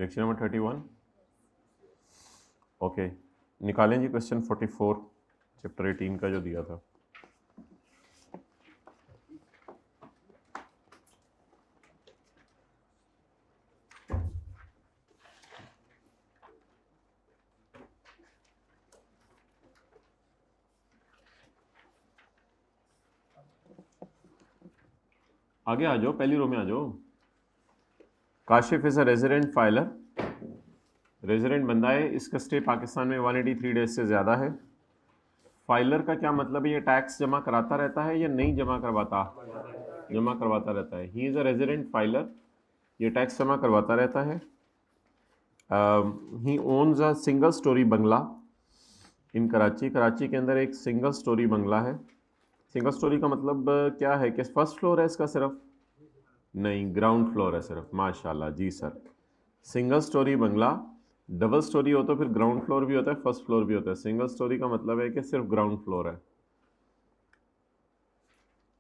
Lecture number 31। Okay, निकालें जी question 44 chapter 18 का जो दिया था। आगे आ जाओ, पहली रो में आ जाओ। Kashif is a resident filer, resident बंदा है, इसका स्टे पाकिस्तान में 183 डेज से ज़्यादा है। फाइलर का क्या मतलब है? ये टैक्स जमा कराता रहता है या नहीं जमा करवाता? जमा करवाता रहता है। He is a resident filer, ये टैक्स जमा करवाता रहता है। ही ओन्स अ सिंगल स्टोरी बंगला इन कराची, कराची के अंदर एक सिंगल स्टोरी बंगला है। सिंगल स्टोरी का मतलब क्या है कि फर्स्ट फ्लोर है इसका सिर्फ? नहीं, ग्राउंड फ्लोर है सिर्फ। माशाल्लाह जी सर। सिंगल स्टोरी बंगला, डबल स्टोरी हो तो फिर ग्राउंड फ्लोर भी होता है, फर्स्ट फ्लोर भी होता है। सिंगल स्टोरी का मतलब है कि सिर्फ ग्राउंड फ्लोर है,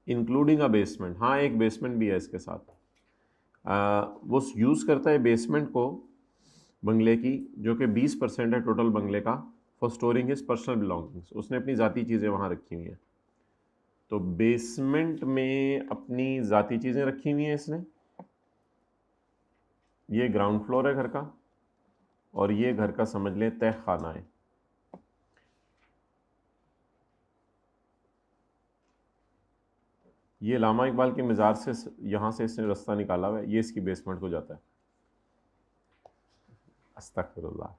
इंक्लूडिंग अ बेसमेंट। हाँ, एक बेसमेंट भी है इसके साथ। वो यूज़ करता है बेसमेंट को बंगले की, जो कि 20% है टोटल बंगले का, for storing his personal belongings. उसने अपनी ज़ाती चीज़ें वहाँ रखी हुई हैं। तो बेसमेंट में अपनी ज़ाती चीज़ें रखी हुई हैं इसने। ये ग्राउंड फ्लोर है घर का, और ये घर का समझ लें तह खाना है। ये लामा इकबाल के मज़ार से यहाँ से इसने रास्ता निकाला हुआ है, ये इसकी बेसमेंट को जाता है। अस्तगफिरुल्लाह।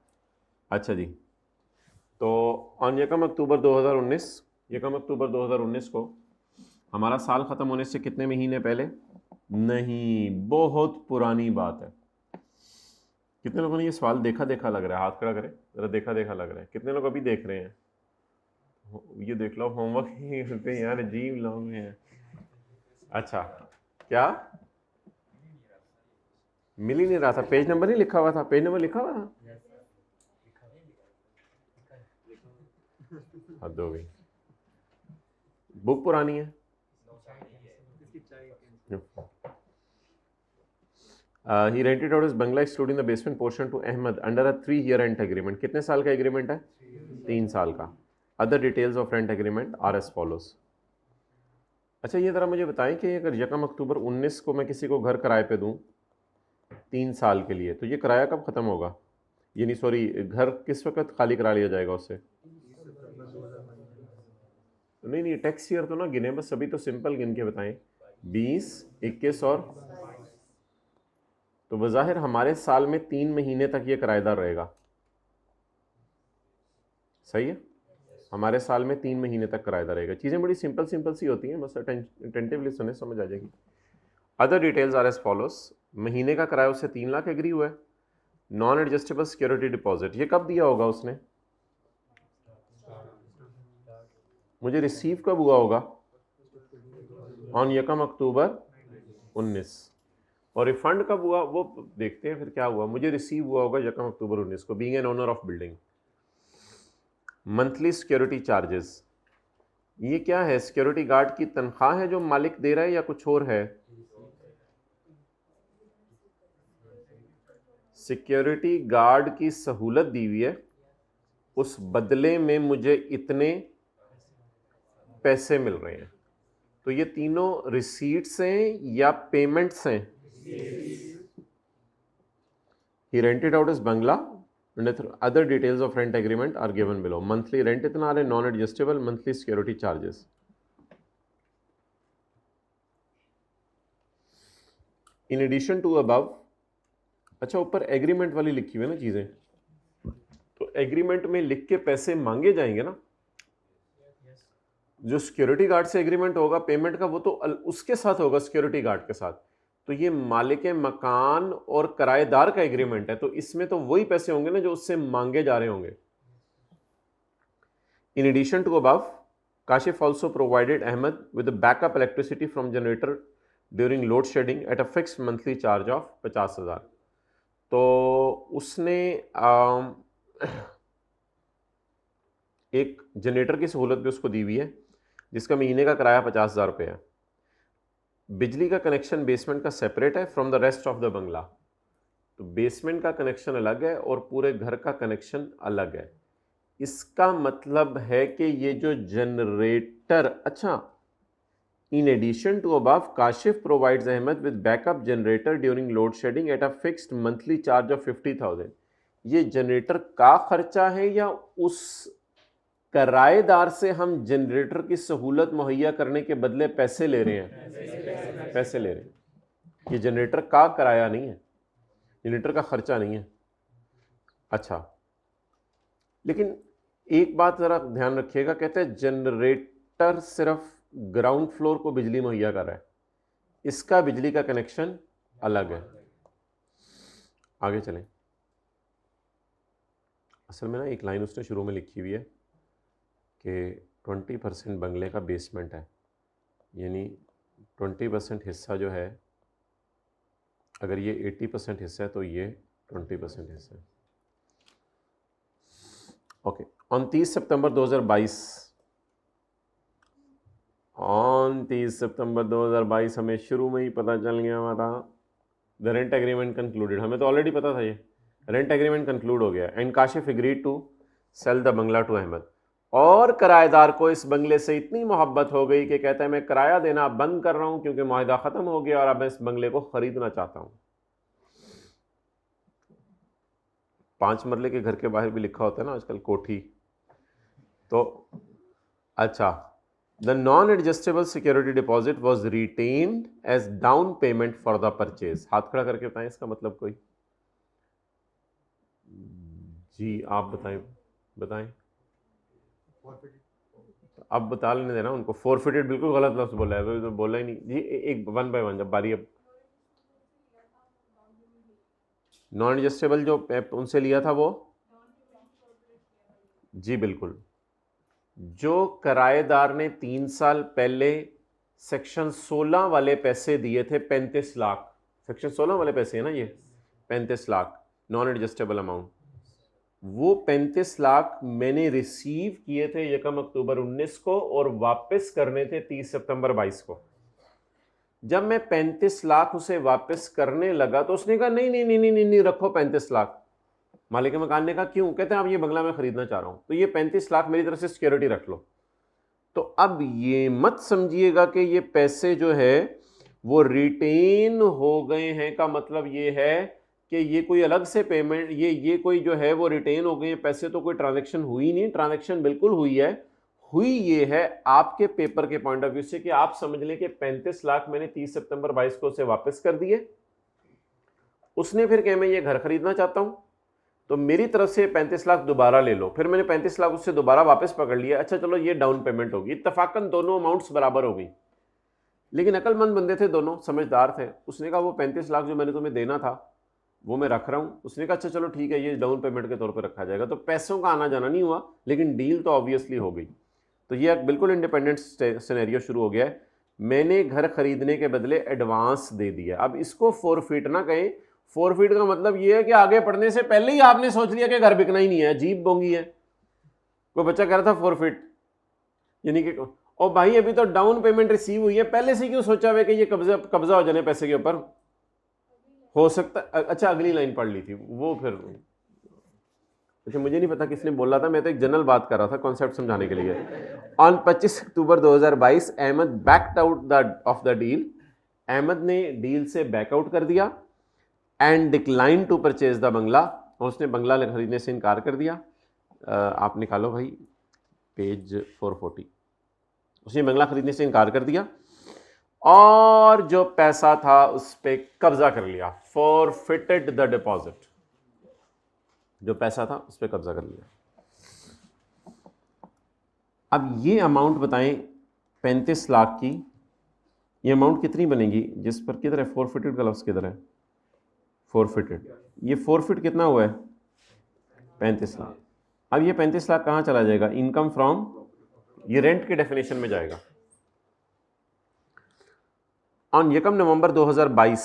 अच्छा जी, तो ऑन यकम अक्टूबर 2019, यकम अक्टूबर 2019 को हमारा साल ख़त्म होने से कितने महीने पहले? नहीं, बहुत पुरानी बात है। कितने लोगों ने ये सवाल देखा देखा लग रहा है? हाथ खड़ा करें ज़रा। देखा देखा लग रहा है? कितने लोग अभी देख रहे हैं? ये देख लो, होमवर्क ही पे यार, अजीब लोग हैं। अच्छा, क्या मिल ही नहीं रहा था? पेज नंबर नहीं लिखा हुआ था? पेज नंबर लिखा हुआ था? हद हो गई, बुक पुरानी है। He rented out his bungalow excluding the basement portion to Ahmed under a 3 year rent agreement. कितने साल का एग्रीमेंट है? 3 साल का। Other details of rent agreement are as follows. अच्छा, ये ज़रा मुझे बताएं कि अगर यकम अक्टूबर 19 को मैं किसी को घर किराए पे दूं 3 साल के लिए, तो ये किराया कब ख़त्म होगा? यानी सॉरी, घर किस वक्त खाली करा लिया जाएगा उससे? नहीं नहीं, टैक्स ईयर तो ना गिने, बस अभी तो सिंपल गिन के बताएं। 20, 21 और तो बज़ाहिर हमारे साल में 3 महीने तक ये किराएदार रहेगा। सही है, हमारे साल में 3 महीने तक किराएदार रहेगा। चीज़ें बड़ी सिंपल सिंपल सी होती हैं, बस अटेंटिवली सुने, समझ आ जाएगी। Other details are as follows. महीने का किराया उससे 3 लाख एग्री हुआ है। नॉन एडजस्टेबल सिक्योरिटी डिपॉजिट, ये कब दिया होगा उसने? मुझे रिसीव कब हुआ होगा? ऑन यकम अक्टूबर 19। और रिफंड कब हुआ वो देखते हैं फिर क्या हुआ। मुझे रिसीव हुआ होगा यकम अक्टूबर 19 को, being an owner of building. Monthly security charges, ये क्या है? सिक्योरिटी गार्ड की तनख्वाह है जो मालिक दे रहा है या कुछ और है? सिक्योरिटी गार्ड की सहूलत दी हुई है, उस बदले में मुझे इतने पैसे मिल रहे हैं। तो ये तीनों रिसीट्स हैं या पेमेंट्स हैं? He rented out is bungalow, other details of rent agreement are given below. Monthly rent इतना आ रहा है, non adjustable, monthly security charges. In addition to above, अच्छा ऊपर एग्रीमेंट वाली लिखी हुई है ना चीजें, तो एग्रीमेंट में लिख के पैसे मांगे जाएंगे ना। जो सिक्योरिटी गार्ड से एग्रीमेंट होगा पेमेंट का, वो तो उसके साथ होगा, सिक्योरिटी गार्ड के साथ। तो ये मालिक मकान और किराएदार का एग्रीमेंट है, तो इसमें तो वही पैसे होंगे ना जो उससे मांगे जा रहे होंगे। In addition to above, Kashif also provided Ahmed with backup electricity from generator during load shedding at a fix monthly charge of 50,000। तो उसने एक जनरेटर की सहूलत भी उसको दी हुई है, जिसका महीने का किराया 50,000 रुपये है। बिजली का कनेक्शन बेसमेंट का सेपरेट है from the rest of the bungalow. तो बेसमेंट का कनेक्शन अलग है और पूरे घर का कनेक्शन अलग है। इसका मतलब है कि ये जो जनरेटर, अच्छा, in addition to above Kashif provides Ahmed with backup generator during load shedding at a fixed monthly charge of 50,000। ये जनरेटर का खर्चा है या उस किराएदार से हम जनरेटर की सहूलत मुहैया करने के बदले पैसे ले रहे हैं? पैसे ले रहे हैं। ये जनरेटर का किराया नहीं है, जनरेटर का खर्चा नहीं है। अच्छा, लेकिन एक बात जरा ध्यान रखिएगा, कहते हैं जनरेटर सिर्फ ग्राउंड फ्लोर को बिजली मुहैया कर रहा है, इसका बिजली का कनेक्शन अलग है। आगे चलें। असल में ना एक लाइन उसने शुरू में लिखी हुई है कि 20% बंगले का बेसमेंट है, यानी 20% हिस्सा जो है, अगर ये 80% हिस्सा है तो ये 20% हिस्सा है। ओके, 29 सितंबर 2022, 29 सितंबर 2022 हमें शुरू में ही पता चल गया हमारा द रेंट एग्रीमेंट कंक्लूडेड। हमें तो ऑलरेडी पता था ये रेंट एग्रीमेंट कंक्लूड हो गया and Kashif agreed to sell the bungalow to Ahmed. और किराएदार को इस बंगले से इतनी मोहब्बत हो गई कि कहता है मैं किराया देना बंद कर रहा हूं क्योंकि मुआहदा खत्म हो गया और अब मैं इस बंगले को खरीदना चाहता हूं। 5 मरले के घर के बाहर भी लिखा होता है ना आजकल कोठी। तो अच्छा, the non adjustable security deposit was retained as down payment for the purchase. हाथ खड़ा करके बताएं इसका मतलब कोई। जी आप बताएं। अब बता लेने देना उनको। फोरफिटेड बिल्कुल गलत लफ्ज बोला है, तो बोला ही नहीं जी। एक वन बाय वन जब बारी। अब नॉन एडजस्टेबल जो उनसे लिया था वो, जी बिल्कुल, जो किराएदार ने 3 साल पहले सेक्शन 16 वाले पैसे दिए थे 35 लाख, सेक्शन 16 वाले पैसे है ना ये 35 लाख नॉन एडजस्टेबल अमाउंट, वो 35 लाख मैंने रिसीव किए थे 1 अक्टूबर 19 को और वापस करने थे 30 सितंबर 22 को। जब मैं 35 लाख उसे वापस करने लगा तो उसने कहा नहीं नहीं नहीं नहीं नहीं, नहीं रखो 35 लाख। मालिक मकान ने कहा क्यों? कहते हैं अब ये बंगला मैं खरीदना चाह रहा हूं तो ये 35 लाख मेरी तरफ से सिक्योरिटी रख लो। तो अब ये मत समझिएगा कि ये पैसे जो है वो रिटेन हो गए हैं, का मतलब ये है कि ये कोई अलग से पेमेंट, ये कोई जो है वो रिटेन हो गए हैं पैसे, तो कोई ट्रांजैक्शन हुई नहीं। ट्रांजैक्शन बिल्कुल हुई है। हुई ये है आपके पेपर के पॉइंट ऑफ व्यू से कि आप समझ लें कि 35 लाख मैंने 30 सितंबर 22 को उसे वापस कर दिए। उसने फिर कहा मैं ये घर खरीदना चाहता हूं तो मेरी तरफ से 35 लाख दोबारा ले लो। फिर मैंने 35 लाख उससे दोबारा वापस पकड़ लिया। अच्छा चलो ये डाउन पेमेंट होगी, इत्तफाकन दोनों अमाउंट्स बराबर हो गई। लेकिन अकलमंद बंदे थे दोनों, समझदार थे। उसने कहा वो 35 लाख जो मैंने तुम्हें देना था वो मैं रख रहा हूं। उसने कहा अच्छा चलो ठीक है ये डाउन पेमेंट के तौर पर रखा जाएगा। तो पैसों का आना जाना नहीं हुआ लेकिन डील तो ऑब्वियसली हो गई। तो ये बिल्कुल इंडिपेंडेंट सिनेरियो शुरू हो गया है। मैंने घर खरीदने के बदले एडवांस दे दिया। अब इसको फोरफिट ना कहें। फोरफिट का मतलब ये है कि आगे पढ़ने से पहले ही आपने सोच लिया कि घर बिकना ही नहीं है। अजीब बोंगी है। कोई बच्चा कह रहा था फोरफिट, यानी कि ओ भाई अभी तो डाउन पेमेंट रिसीव हुई है, पहले से क्यों सोचा हुआ कि ये कब्जा हो जाने पैसे के ऊपर? हो सकता। अच्छा अगली लाइन पढ़ ली थी वो फिर। अच्छा मुझे नहीं पता किसने बोला था, मैं तो एक जनरल बात कर रहा था कॉन्सेप्ट समझाने के लिए। On 25 October 2022 Ahmed backed out of the deal. Ahmed ने डील से बैकआउट कर दिया and decline to purchase the bungalow. और उसने बंगला खरीदने से इनकार कर दिया। आप निकालो भाई पेज 440। उसने बंगला खरीदने से इनकार कर दिया और जो पैसा था उस पर कब्जा कर लिया। Forfeited the deposit. जो पैसा था उस पर कब्जा कर लिया। अब ये अमाउंट बताएं 35 लाख की, ये अमाउंट कितनी बनेगी? जिस पर किधर है फॉरफिटेड का लफ्ज़, किधर है फॉरफिटेड? ये फॉरफिट कितना हुआ है? 35 लाख। अब ये 35 लाख कहाँ चला जाएगा? इनकम फ्रॉम, ये रेंट की डेफिनेशन में जाएगा। ऑन 1 नवंबर 2022,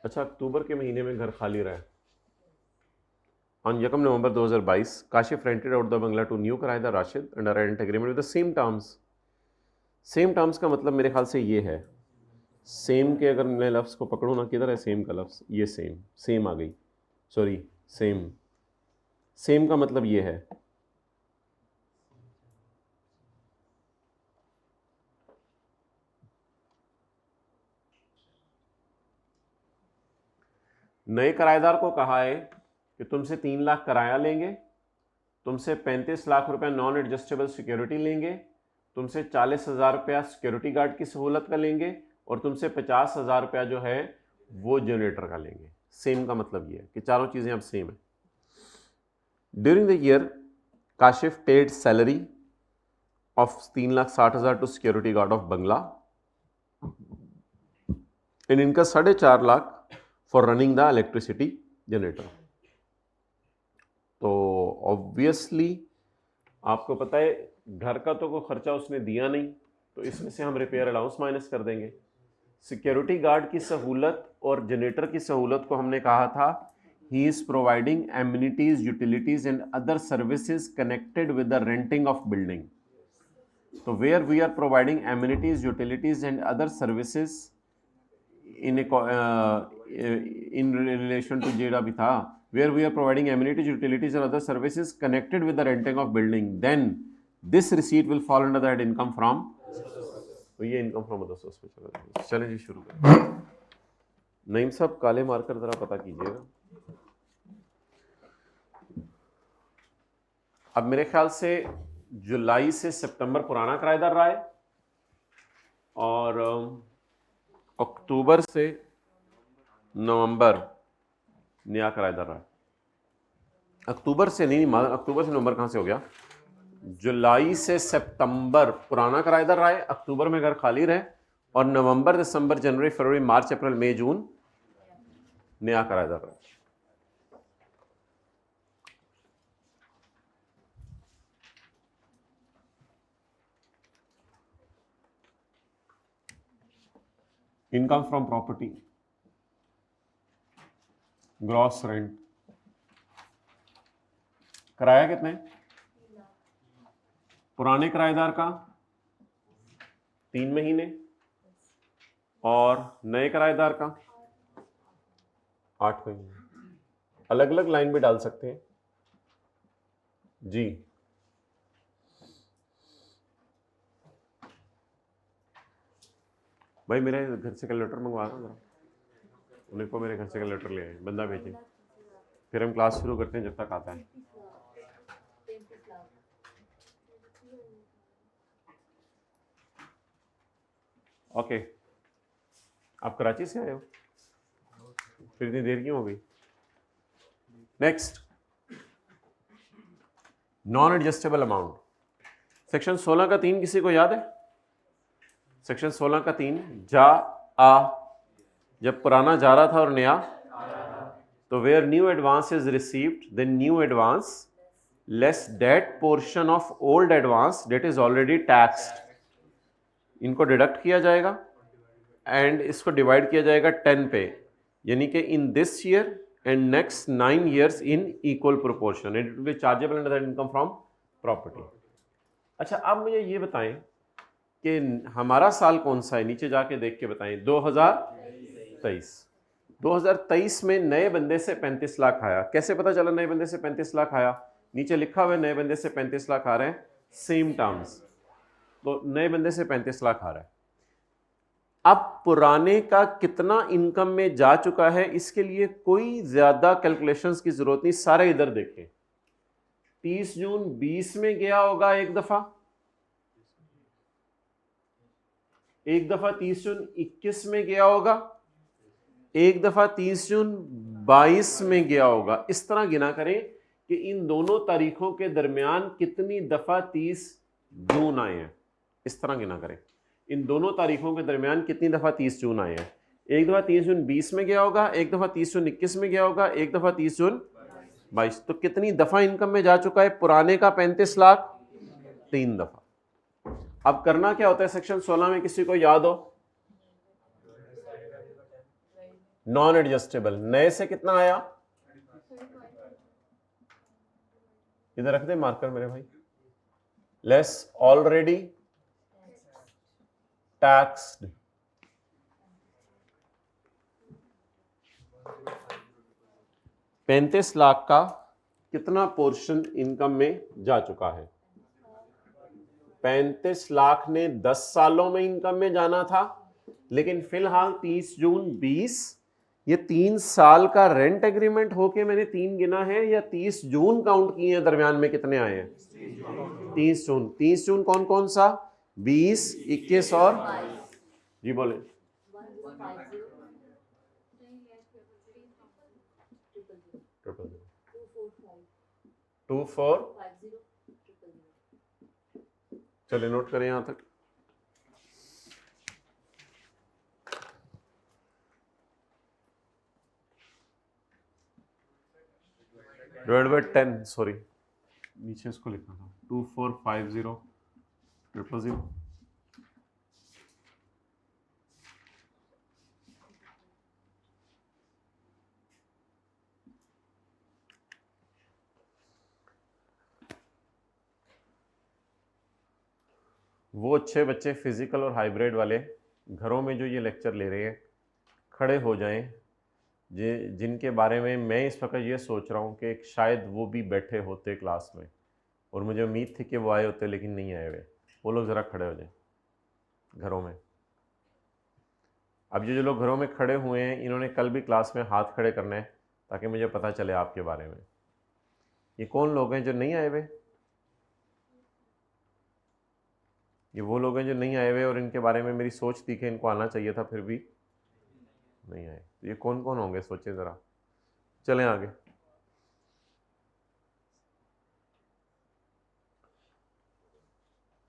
अच्छा अक्टूबर के महीने में घर खाली रहा है। On 1 November 2022 Kashif rented out the bungalow to new किराएदार Rashid under rent agreement with the same terms. Same terms का मतलब मेरे ख्याल से ये है सेम के अगर मैं लफ्ज़ को पकड़ूँ ना, किधर है सेम का लफ्ज़, ये सेम, सेम आ गई, सॉरी सेम, सेम का मतलब ये है, नए किराएदार को कहा है कि तुमसे 3 लाख किराया लेंगे, तुमसे 35 लाख रुपए नॉन एडजस्टेबल सिक्योरिटी लेंगे, तुमसे 40,000 रुपया सिक्योरिटी गार्ड की सहूलत का लेंगे, और तुमसे 50,000 रुपया जो है वो जनरेटर का लेंगे। सेम का मतलब ये है कि चारों चीज़ें अब सेम है। During the year Kashif paid salary of 3,60,000 to security guard of bungalow, and इनका 4.5 lakh for running the electricity generator. तो ऑब्वियसली आपको पता है घर का तो कोई खर्चा उसने दिया नहीं, तो इसमें से हम रिपेयर अलाउंस माइनस कर देंगे। सिक्योरिटी गार्ड की सहूलत और जनरेटर की सहूलत को हमने कहा था he is providing amenities, utilities and other services connected with the renting of building. तो where we are providing amenities, utilities and other services in relation to जेड़ा भी था, where we are providing amenities, utilities and other services connected with the renting of building, then this receipt will fall under that income from, तो ये income from other source पे चला जाएगा। चलें जी शुरू करें। नईम साहब काले मार्कर जरा पता कीजिएगा। अब मेरे ख्याल से जुलाई से सितंबर पुराना किराएदार रहा है, और अक्टूबर से नवंबर नया किराएदार रहा है। अक्टूबर से नहीं, अक्टूबर से नवंबर कहाँ से हो गया, जुलाई से सितंबर पुराना किराएदार रहा है, अक्टूबर में घर खाली रहे, और नवंबर, दिसंबर, जनवरी, फरवरी, मार्च, अप्रैल, मई, जून नया किराएदार रहा है। Income from property, gross rent, किराया कितने, पुराने किराएदार का 3 महीने, और नए किराएदार का 8 महीने। अलग अलग लाइन भी डाल सकते हैं जी। भाई मेरे घर से कैलकुलेटर मंगवा रहा हूँ जरा, उन्हें को मेरे घर से कैलकुलेटर ले आए, बंदा भेजें, फिर हम क्लास शुरू करते हैं जब तक आता है। ओके, आप कराची से आए हो, फिर इतनी देर क्यों हो गई। Next, non adjustable amount, section 16 का 3 किसी को याद है। सेक्शन 16 का 3, जा आ, जब पुराना जा रहा था और नया, तो where new advance is received then new advance less that portion of old advance that is already taxed, इनको डिडक्ट किया जाएगा एंड इसको डिवाइड किया जाएगा 10 पे, यानी कि in this year and next 9 years in equal proportion, it will be chargeable under that income from property. अच्छा, अब मुझे ये बताएं कि हमारा साल कौन सा है, नीचे जाके देख के बताएं। 2023। 2023 में नए बंदे से 35 लाख आया। कैसे पता चला नए बंदे से 35 लाख आया, नीचे लिखा हुआ है नए बंदे से 35 लाख आ रहे हैं, सेम टर्म्स, तो नए बंदे से 35 लाख आ रहा है। अब पुराने का कितना इनकम में जा चुका है, इसके लिए कोई ज्यादा कैलकुलेशंस की जरूरत नहीं, सारे इधर देखें। 30 जून 20 में गया होगा एक दफा, एक दफा 30 जून 21 में गया होगा, एक दफा 30 जून 22 में गया होगा। इस तरह गिना करें कि इन दोनों तारीखों के दरमियान कितनी दफा 30 जून आए हैं, इस तरह गिना करें इन दोनों तारीखों के दरमियान कितनी दफा 30 जून आए हैं। एक दफा 30 जून 20 में गया होगा, एक दफा 30 जून 21 में गया होगा, एक दफा 30 जून 22। तो कितनी दफा इनकम में जा चुका है पुराने का 35 लाख, 3 दफा। अब करना क्या होता है सेक्शन 16 में, किसी को याद हो, नॉन एडजस्टेबल, नए से कितना आया, इधर रख दे मार्कर मेरे भाई, लेस ऑलरेडी टैक्स्ड, 35 लाख का कितना पोर्शन इनकम में जा चुका है? 35 लाख ने 10 सालों में इनकम में जाना था, लेकिन फिलहाल 30 जून 20, ये 3 साल का रेंट एग्रीमेंट होके मैंने 3 गिना है, या 30 जून काउंट किए हैं, दरमियान में कितने आए हैं? 30 जून। 30 जून कौन कौन सा? 20, 21 और जी बोले। 24, चलिए नोट करें यहां तक। डिवाइड बाय 10, सॉरी नीचे इसको लिखना था, 2450 000। वो अच्छे बच्चे फिजिकल और हाइब्रिड वाले घरों में जो ये लेक्चर ले रहे हैं, खड़े हो जाएं, जिनके बारे में मैं इस वक्त ये सोच रहा हूँ कि शायद वो भी बैठे होते क्लास में, और मुझे उम्मीद थी कि वो आए होते लेकिन नहीं आए हुए। वो लोग ज़रा खड़े हो जाएं घरों में। अब ये जो लोग घरों में खड़े हुए हैं, इन्होंने कल भी क्लास में हाथ खड़े करना है ताकि मुझे पता चले आपके बारे में। ये कौन लोग हैं जो नहीं आए हुए? ये वो लोग हैं जो नहीं आए हुए और इनके बारे में मेरी सोच थी कि इनको आना चाहिए था, फिर भी नहीं आए। तो ये कौन कौन होंगे, सोचे ज़रा। चलें आगे।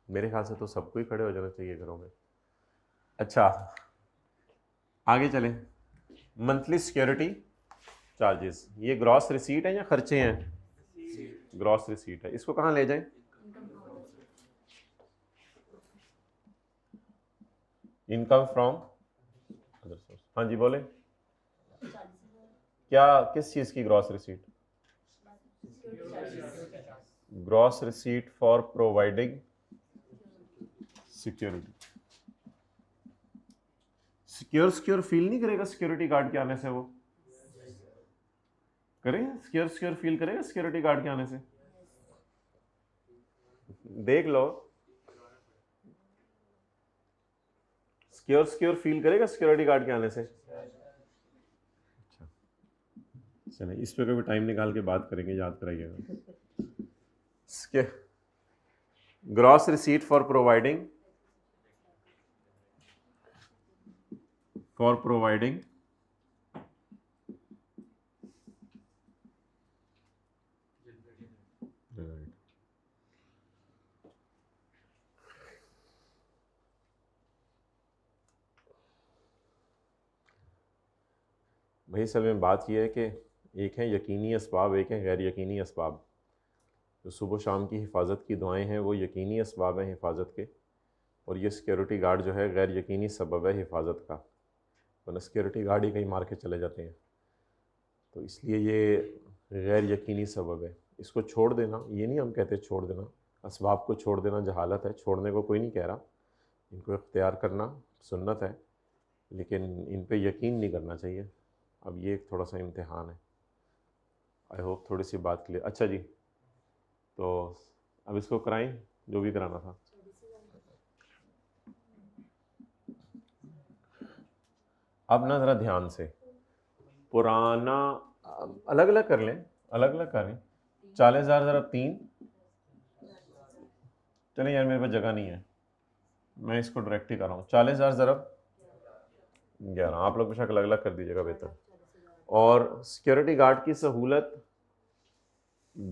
मेरे ख्याल से तो सबको ही खड़े हो जाना चाहिए घरों में। अच्छा आगे चलें। मंथली सिक्योरिटी चार्जेस, ये ग्रॉस रिसीट है या खर्चे हैं? ग्रॉस रिसीट है। इसको कहाँ ले जाएं? Income from other source. हाँ जी बोले। क्या, किस चीज़ की gross receipt? Gross receipt for providing security. Secure feel नहीं करेगा सिक्योरिटी गार्ड के आने से? वो करेगा सिक्योर फील करेगा सिक्योरिटी गार्ड के आने से? देख लो, सिक्योर फील करेगा सिक्योरिटी गार्ड के आने से? अच्छा चलिए, इस पे कभी टाइम निकाल के बात करेंगे, याद कराइएगा। ग्रॉस रिसीट फॉर प्रोवाइडिंग भाई असल में बात यह है कि एक है यकीनी असबाब, एक है गैर यकीनी असबाब। जो सुबह शाम की हिफाजत की दुआएं हैं वो यकीनी असबाब हैं हिफाजत के, और ये सिक्योरिटी गार्ड जो है गैर यकीनी सबब है हिफाजत का, वरना सिक्योरिटी गार्ड ही कहीं मार के चले जाते हैं। तो इसलिए ये गैर यकीनी सबब है। इसको छोड़ देना, ये नहीं हम कहते छोड़ देना, असबाब को छोड़ देना जहालत है, छोड़ने को कोई नहीं कह रहा, इनको इख्तियार करना सुन्नत है, लेकिन इन पे यकीन नहीं करना चाहिए। अब ये एक थोड़ा सा इम्तिहान है। आई होप थोड़ी सी बात क्लियर। अच्छा जी, तो अब इसको कराएं जो भी कराना था। अब ना ज़रा ध्यान से, पुराना अलग अलग कर लें, अलग अलग करें। 40,000 ज़रा 3, चलें यार मेरे पास जगह नहीं है, मैं इसको डायरेक्ट ही कर रहा हूँ। 40,000 ज़रब 11, आप लोग बेशक अलग अलग कर दीजिएगा बेहतर। और सिक्योरिटी गार्ड की सहूलत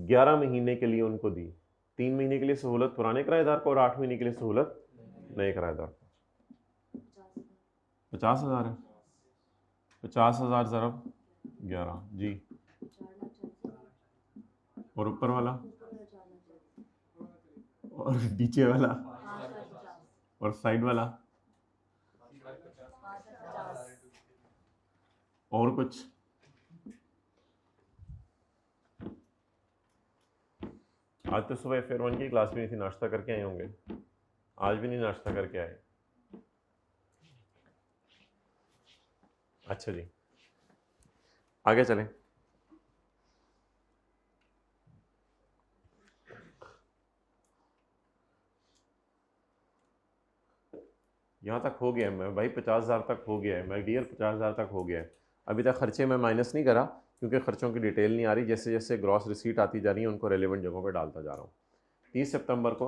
11 महीने के लिए उनको दी। 3 महीने के लिए सहूलत पुराने किराएदार को और 8 महीने के लिए सहूलत नए किराएदार को। 50,000 है। 50,000 ज़रब 11 जी। और ऊपर वाला और नीचे वाला और साइड वाला और कुछ? आज तो सुबह फेयर वन की क्लास में थी, नाश्ता करके आए होंगे। आज भी नहीं नाश्ता करके आए। अच्छा जी, आगे चलें। यहाँ तक हो गया है मैं भाई, 50,000 तक हो गया है मैं डियर, 50,000 तक हो गया है। अभी तक खर्चे मैं माइनस नहीं करा क्योंकि खर्चों की डिटेल नहीं आ रही, जैसे जैसे ग्रॉस रिसीट आती जा रही है उनको रेलेवेंट जगहों पे डालता जा रहा हूँ। 30 सितंबर को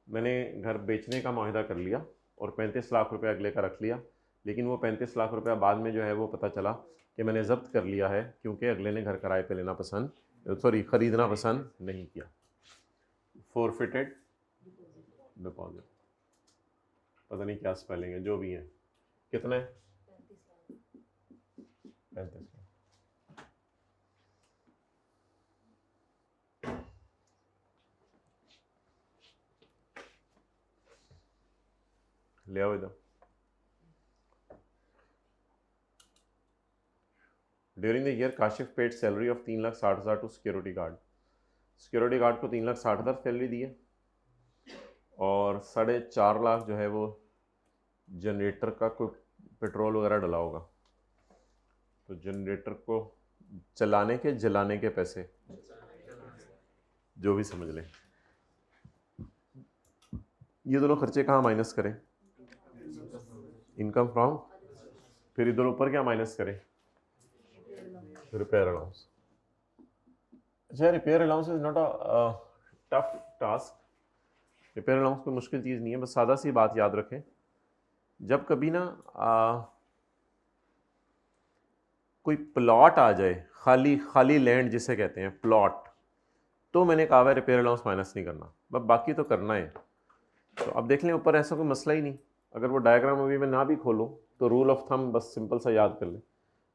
मैंने घर बेचने का मुआहदा कर लिया और 35 लाख रुपए अगले का रख लिया, लेकिन वो 35 लाख रुपया बाद में जो है वो पता चला कि मैंने ज़ब्त कर लिया है क्योंकि अगले ने घर किराए पे लेना पसंद, सॉरी ख़रीदना पसंद नहीं किया। फोरफिटेड डिपॉजिट, पता नहीं क्या स्पेलिंग है, जो भी है। कितना है? 35 लाख। ले आओ इधर। During the year Kashif paid salary of 3,60,000 to security guard. Security guard को 3,60,000 सैलरी दी है और 4.5 लाख जो है वो जनरेटर का कोई पेट्रोल वगैरह डला होगा, तो जनरेटर को चलाने के जलाने के पैसे जो भी समझ लें। ये दोनों खर्चे कहाँ माइनस करें? इनकम फ्रॉम, फिर इधर ऊपर क्या माइनस करें? Repair allowance. अच्छा, repair allowance is not a tough task. Repair allowance कोई मुश्किल चीज़ नहीं है, बस सादा सी बात याद रखें, जब कभी ना कोई प्लॉट आ जाए, खाली खाली लैंड जिसे कहते हैं प्लॉट, तो मैंने कहा है रिपेयर अलाउंस माइनस नहीं करना, बस बाकी तो करना है। तो अब देख लें ऊपर ऐसा कोई मसला ही नहीं, अगर वो डायग्राम अभी मैं ना भी खोलूँ तो रूल ऑफ थंब बस सिंपल सा याद कर लें,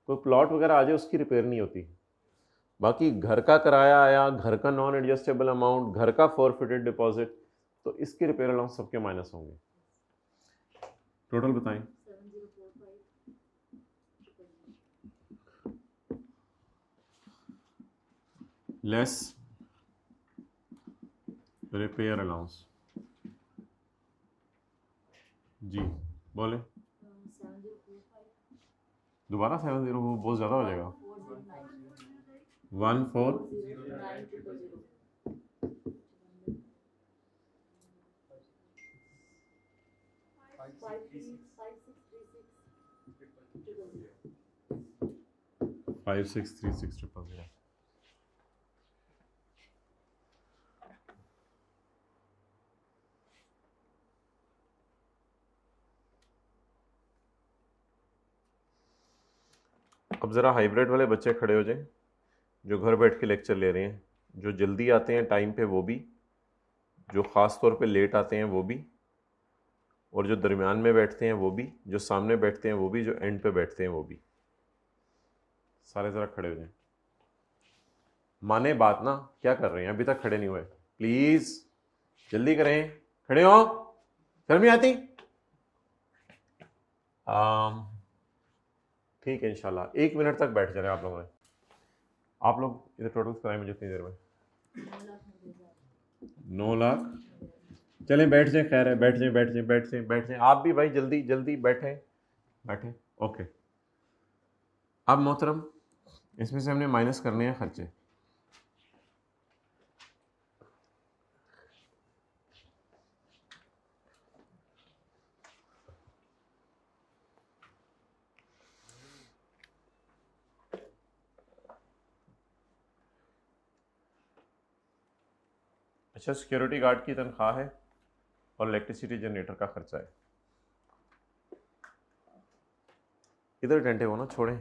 कोई प्लॉट वगैरह आ जाए उसकी रिपेयर नहीं होती। बाकी घर का किराया आया, घर का नॉन एडजस्टेबल अमाउंट, घर का फोरफिटेड डिपॉजिट, तो इसके रिपेयर अलाउंस सबके माइनस होंगे। टोटल बताएं। लेस रिपेयर अलाउंस, जी बोले। दोबारा 70 वो बहुत ज़्यादा हो जाएगा। 14 563600। अब ज़रा हाइब्रिड वाले बच्चे खड़े हो जाएं जो घर बैठ के लेक्चर ले रहे हैं, जो जल्दी आते हैं टाइम पे वो भी, जो ख़ास तौर पे लेट आते हैं वो भी, और जो दरमियान में बैठते हैं वो भी, जो सामने बैठते हैं वो भी, जो एंड पे बैठते हैं वो भी। सारे ज़रा खड़े हो जाएं। माने बात ना, क्या कर रहे हैं अभी तक खड़े नहीं हुए? प्लीज़ जल्दी करें, खड़े हो, शर्म नहीं आती? ठीक है, इंशाल्लाह 1 मिनट तक बैठ जा रहे हैं आप लोगों ने। आप लोग इधर टोटल कराएं मुझे इतनी देर में। 9 लाख। चलें बैठ जाएं, खैर है, बैठ जाएं बैठ जाएं बैठ जाएं बैठ जाएं, आप भी भाई जल्दी जल्दी बैठें बैठें। ओके, अब मोहतरम इसमें से हमने माइनस करने हैं खर्चे। अच्छा, सिक्योरिटी गार्ड की तनख्वाह है और इलेक्ट्रिसिटी जनरेटर का खर्चा है। इधर टेंटे हो ना, छोड़ें।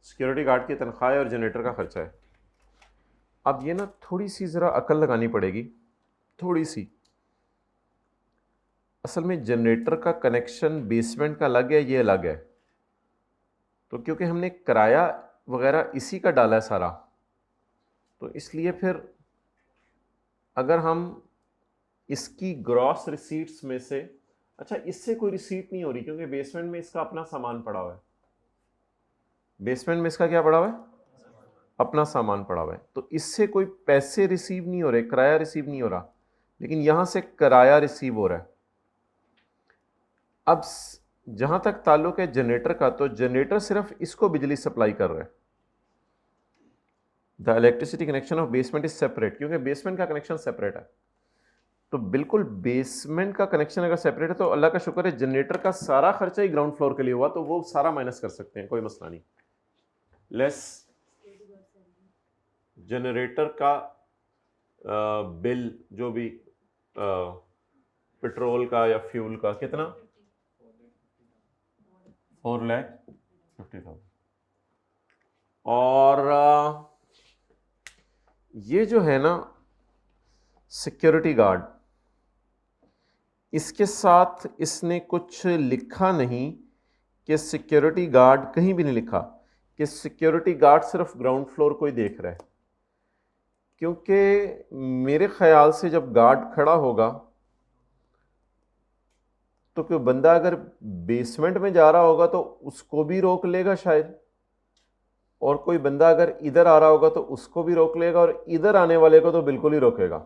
सिक्योरिटी गार्ड की तनख्वाह है और जनरेटर का खर्चा है। अब ये ना थोड़ी सी ज़रा अकल लगानी पड़ेगी, थोड़ी सी। असल में जनरेटर का कनेक्शन बेसमेंट का अलग है, ये अलग है, तो क्योंकि हमने किराया वगैरह इसी का डाला है सारा, तो इसलिए फिर अगर हम इसकी ग्रॉस रिसीट्स में से, अच्छा इससे कोई रिसीट नहीं हो रही क्योंकि बेसमेंट में इसका अपना सामान पड़ा हुआ है, बेसमेंट में इसका क्या पड़ा हुआ है? अपना सामान पड़ा हुआ है, तो इससे कोई पैसे रिसीव नहीं हो रहे, किराया रिसीव नहीं हो रहा, लेकिन यहां से किराया रिसीव हो रहा है। अब जहां तक ताल्लुक है जनरेटर का, तो जनरेटर सिर्फ इसको बिजली सप्लाई कर रहा है, the electricity connection of basement is separate, क्योंकि बेसमेंट का कनेक्शन सेपरेट है। तो बिल्कुल बेसमेंट का कनेक्शन अगर सेपरेट है तो अल्लाह का शुक्र है जनरेटर का सारा खर्चा ही ग्राउंड फ्लोर के लिए हुआ, तो वो सारा माइनस कर सकते हैं, कोई मसला नहीं। लेस जनरेटर का बिल जो भी पेट्रोल का या फ्यूल का कितना, 4,50,000। और ये जो है ना सिक्योरिटी गार्ड, इसके साथ इसने कुछ लिखा नहीं कि सिक्योरिटी गार्ड, कहीं भी नहीं लिखा कि सिक्योरिटी गार्ड सिर्फ ग्राउंड फ्लोर को ही देख रहा है, क्योंकि मेरे ख्याल से जब गार्ड खड़ा होगा तो कोई बंदा अगर बेसमेंट में जा रहा होगा तो उसको भी रोक लेगा शायद, और कोई बंदा अगर इधर आ रहा होगा तो उसको भी रोक लेगा, और इधर आने वाले को तो बिल्कुल ही रोकेगा।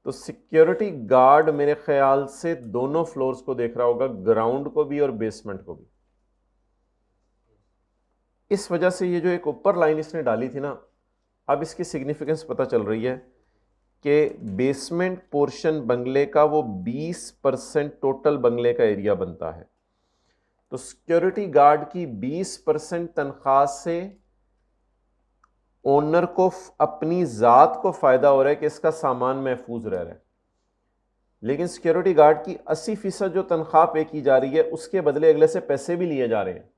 तो सिक्योरिटी गार्ड मेरे ख्याल से दोनों फ्लोर्स को देख रहा होगा, ग्राउंड को भी और बेसमेंट को भी। इस वजह से ये जो एक ऊपर लाइन इसने डाली थी ना, अब इसकी सिग्निफिकेंस पता चल रही है कि बेसमेंट पोर्शन बंगले का वो 20% टोटल बंगले का एरिया बनता है। तो सिक्योरिटी गार्ड की 20% तनख्वाह से ओनर को अपनी ज़ात को फ़ायदा हो रहा है कि इसका सामान महफूज रह रहा है, लेकिन सिक्योरिटी गार्ड की 80% जो तनख्वाह पे की जा रही है उसके बदले अगले से पैसे भी लिए जा रहे हैं।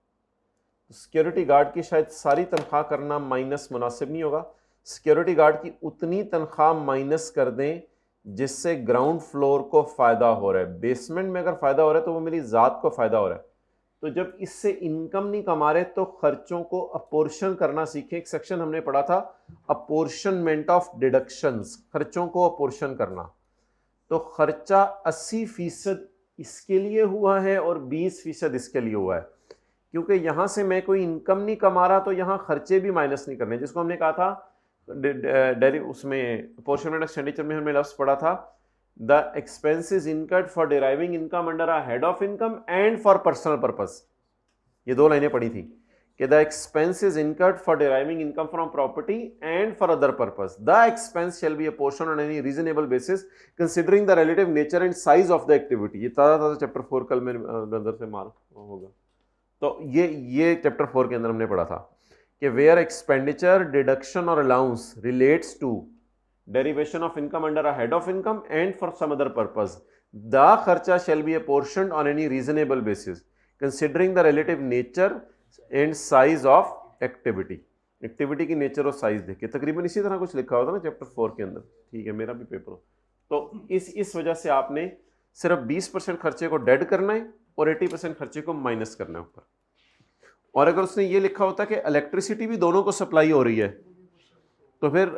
सिक्योरिटी गार्ड की शायद सारी तनख्वाह करना माइनस मुनासिब नहीं होगा, सिक्योरिटी गार्ड की उतनी तनख्वाह माइनस कर दें जिससे ग्राउंड फ्लोर को फ़ायदा हो रहा है। बेसमेंट में अगर फ़ायदा हो रहा है तो वो मेरी ज़ात को फ़ायदा हो रहा है। तो जब इससे इनकम नहीं कमा रहे तो खर्चों को अपोर्शन करना सीखें। एक सेक्शन हमने पढ़ा था अपोर्शनमेंट ऑफ डिडक्शंस, खर्चों को अपोर्शन करना। तो खर्चा 80% इसके लिए हुआ है और 20% इसके लिए हुआ है, क्योंकि यहां से मैं कोई इनकम नहीं कमा रहा तो यहां खर्चे भी माइनस नहीं करने, जिसको हमने कहा था उसमें अपोर्शनमेंट एक्सपेंडिचर में हमने लफ्ज पढ़ा था the expenses incurred for deriving income under a head of income and for personal purpose. ये दो लाइनें पढ़ी थी कि the expenses incurred for deriving income from property and for other purpose, the expense shall be apportioned on any reasonable basis considering the relative nature and size of the activity. ये ताज़ा chapter 4 कल में नजर से मार होगा। तो ये चैप्टर 4 के अंदर हमने पढ़ा था कि वेयर एक्सपेंडिचर डिडक्शन और allowance relates to derivation of income under a head of income and for some other purpose, the kharcha shall be apportioned on any reasonable basis considering the relative nature and size of activity। Activity की nature और size देख के तकरीबन इसी तरह कुछ लिखा होता ना चैप्टर 4 के अंदर, ठीक है, मेरा भी पेपर हो। तो इस वजह से आपने सिर्फ 20% खर्चे को डेड करना है और 80% खर्चे को माइनस करना है ऊपर। और अगर उसने ये लिखा होता कि इलेक्ट्रिसिटी भी दोनों को सप्लाई हो रही है तो फिर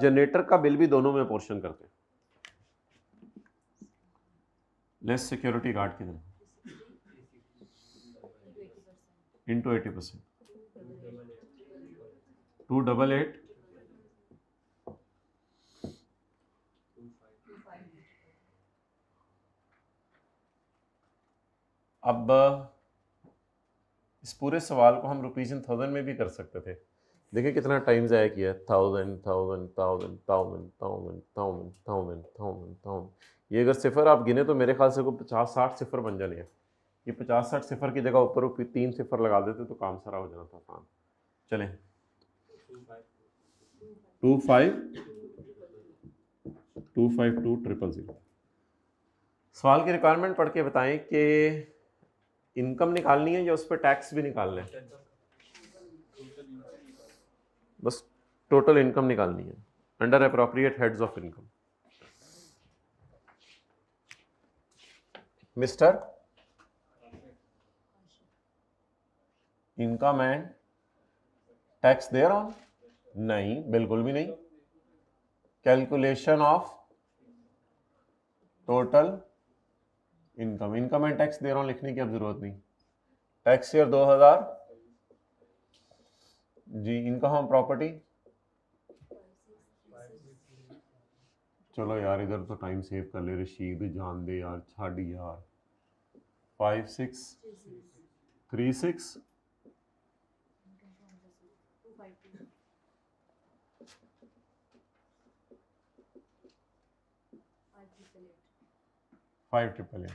जनरेटर का बिल भी दोनों में पोर्शन करते हैं। लेस सिक्योरिटी गार्ड की तरह इंटू 80%, 288 अब इस पूरे सवाल को हम रुपीज इन थाउजेंड में भी कर सकते थे। देखिए कितना टाइम ज़ाया किया, 1000। ये अगर सिफर आप गिने तो मेरे ख्याल से कोई 50-60 सिफर बन जाने हैं। ये 50-60 सिफर की जगह ऊपर 3 सिफर लगा देते तो काम सारा हो जाना था आसान। चलें 252000। सवाल की रिक्वायरमेंट पढ़ के बताएं कि इनकम निकालनी है या उस पर टैक्स भी निकालना है। बस टोटल इनकम निकालनी है under appropriate heads of income. Mister income and tax thereon, नहीं बिल्कुल भी नहीं। Calculation of total income, income and tax thereon लिखने की अब जरूरत नहीं। टैक्स ईयर 2000 जी, इनकम ऑन प्रॉपर्टी, चलो यार इधर तो टाइम सेव कर ले रशीद, जान दे यार, छाड़ यार। 5636 5888।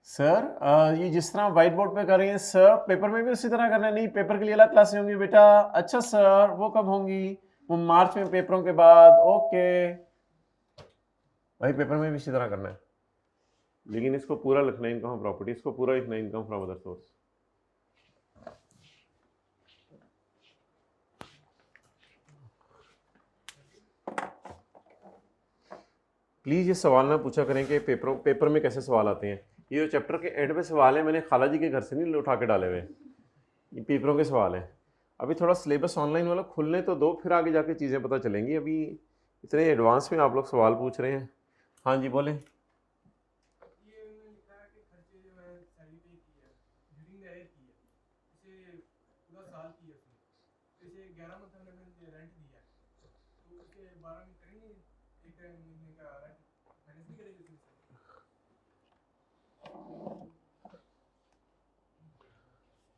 सर ये जिस तरह व्हाइट बोर्ड पे कर रही हैं सर, पेपर में भी उसी तरह करना है? नहीं, पेपर के लिए अलग क्लासें होंगी बेटा। अच्छा सर, वो कब होंगी? वो मार्च में पेपरों के बाद। ओके भाई, पेपर में भी इसी तरह करना है, लेकिन इसको पूरा लिखना है, इनकम प्रॉपर्टी, इसको पूरा लिखना है, income from other source. Please ये सवाल ना पूछा करें कि पेपर में कैसे सवाल आते हैं। ये जो चैप्टर के एंड पे सवाल है, मैंने खाला जी के घर से नहीं उठा के डाले हुए, ये पेपरों के सवाल हैं। अभी थोड़ा सिलेबस ऑनलाइन वाला खुलने तो दो, फिर आगे जाके चीज़ें पता चलेंगी। अभी इतने एडवांस में आप लोग सवाल पूछ रहे हैं। हाँ जी बोलें।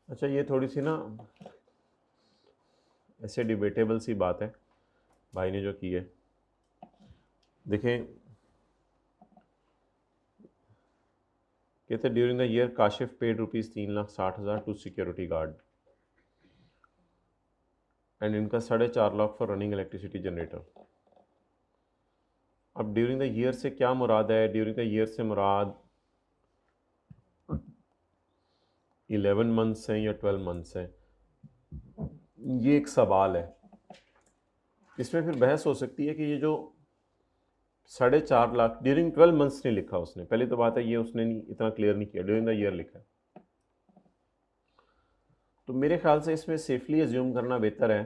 अच्छा, ये थोड़ी सी ना ऐसे डिबेटेबल सी बात है भाई ने जो की है। देखें, कहते during the year Kashif paid ₹3,60,000 to security guard and इनका 4.5 lakh for running electricity generator. अब ड्यूरिंग द ईयर से क्या मुराद है? ड्यूरिंग द ईयर से मुराद 11 मंथ्स हैं या 12 मंथ्स हैं, ये एक सवाल है। इसमें फिर बहस हो सकती है कि ये जो 4.5 लाख ड्यूरिंग 12 मंथ्स नहीं लिखा उसने, पहली तो बात है ये उसने नहीं इतना क्लियर नहीं किया, ड्यूरिंग द ईयर लिखा है। तो मेरे ख्याल से इसमें सेफली एज्यूम करना बेहतर है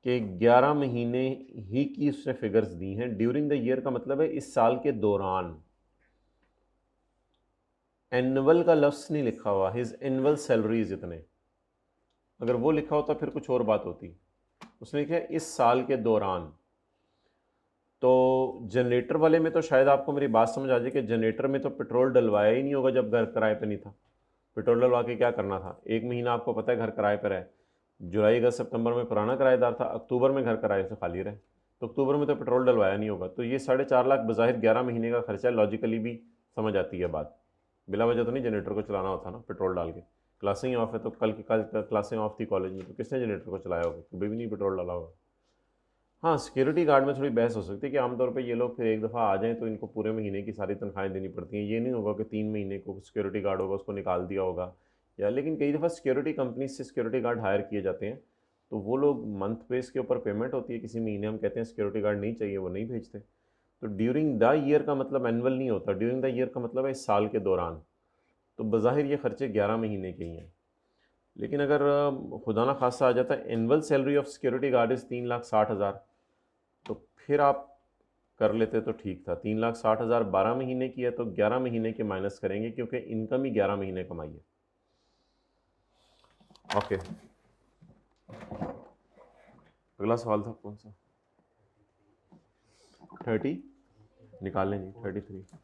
कि 11 महीने ही की उसने फिगर्स दी हैं। ड्यूरिंग द ईयर का मतलब है इस साल के दौरान। एनुअल का लफ्ज़ नहीं लिखा हुआ, हिज एनुअल सैलरीज इतने, अगर वो लिखा होता फिर कुछ और बात होती। उसने लिखा है इस साल के दौरान। तो जनरेटर वाले में तो शायद आपको मेरी बात समझ आ जाए कि जनरेटर में तो पेट्रोल डलवाया ही नहीं होगा जब घर किराए पे नहीं था। पेट्रोल डलवा के क्या करना था? एक महीना आपको पता है घर किराए पर है, जुलाई अगस्त सितंबर में पुराना किराएदार था, अक्टूबर में घर किराए से खाली रहे, तो अक्टूबर में तो पेट्रोल डलवाया नहीं होगा। तो ये 4.5 लाख बज़ाहिर 11 महीने का खर्चा, लॉजिकली भी समझ आती है बात। बिला वजह तो नहीं जनरेटर को चलाना होता ना पेट्रोल डाल के। क्लासें ही ऑफ है, तो कल की क्लासें ऑफ थी कॉलेज में, तो किसने जनरेटर को चलाया होगा? कभी भी नहीं पेट्रोल डाला होगा। हाँ, सिक्योरिटी गार्ड में थोड़ी बहस हो सकती है कि आमतौर पे ये लोग फिर एक दफ़ा आ जाएं तो इनको पूरे महीने की सारी तनख्वाहें देनी पड़ती हैं। ये नहीं होगा कि 3 महीने को सिक्योरिटी गार्ड होगा उसको निकाल दिया होगा, या लेकिन कई दफ़ा सिक्योरिटी कंपनी से सिक्योरिटी गार्ड हायर किए जाते हैं, तो वो लोग मंथ बेस के ऊपर पेमेंट होती है। किसी महीने हम कहते हैं सिक्योरिटी गार्ड नहीं चाहिए, वो नहीं भेजते। तो ड्यूरिंग द ईयर का मतलब एनुअल नहीं होता, ड्यूरिंग द ईयर का मतलब है इस साल के दौरान। तो बज़ाहिर ये खर्चे 11 महीने के ही हैं। लेकिन अगर खुदा ना खासा आ जाता है annual salary of security guard is 3,60,000, तो फिर आप कर लेते तो ठीक था। 3,60,000 12 महीने की है तो 11 महीने के माइनस करेंगे, क्योंकि इनकम ही 11 महीने कमाई है। ओके, अगला सवाल था कौन सा? 30 निकाल लें जी, 33।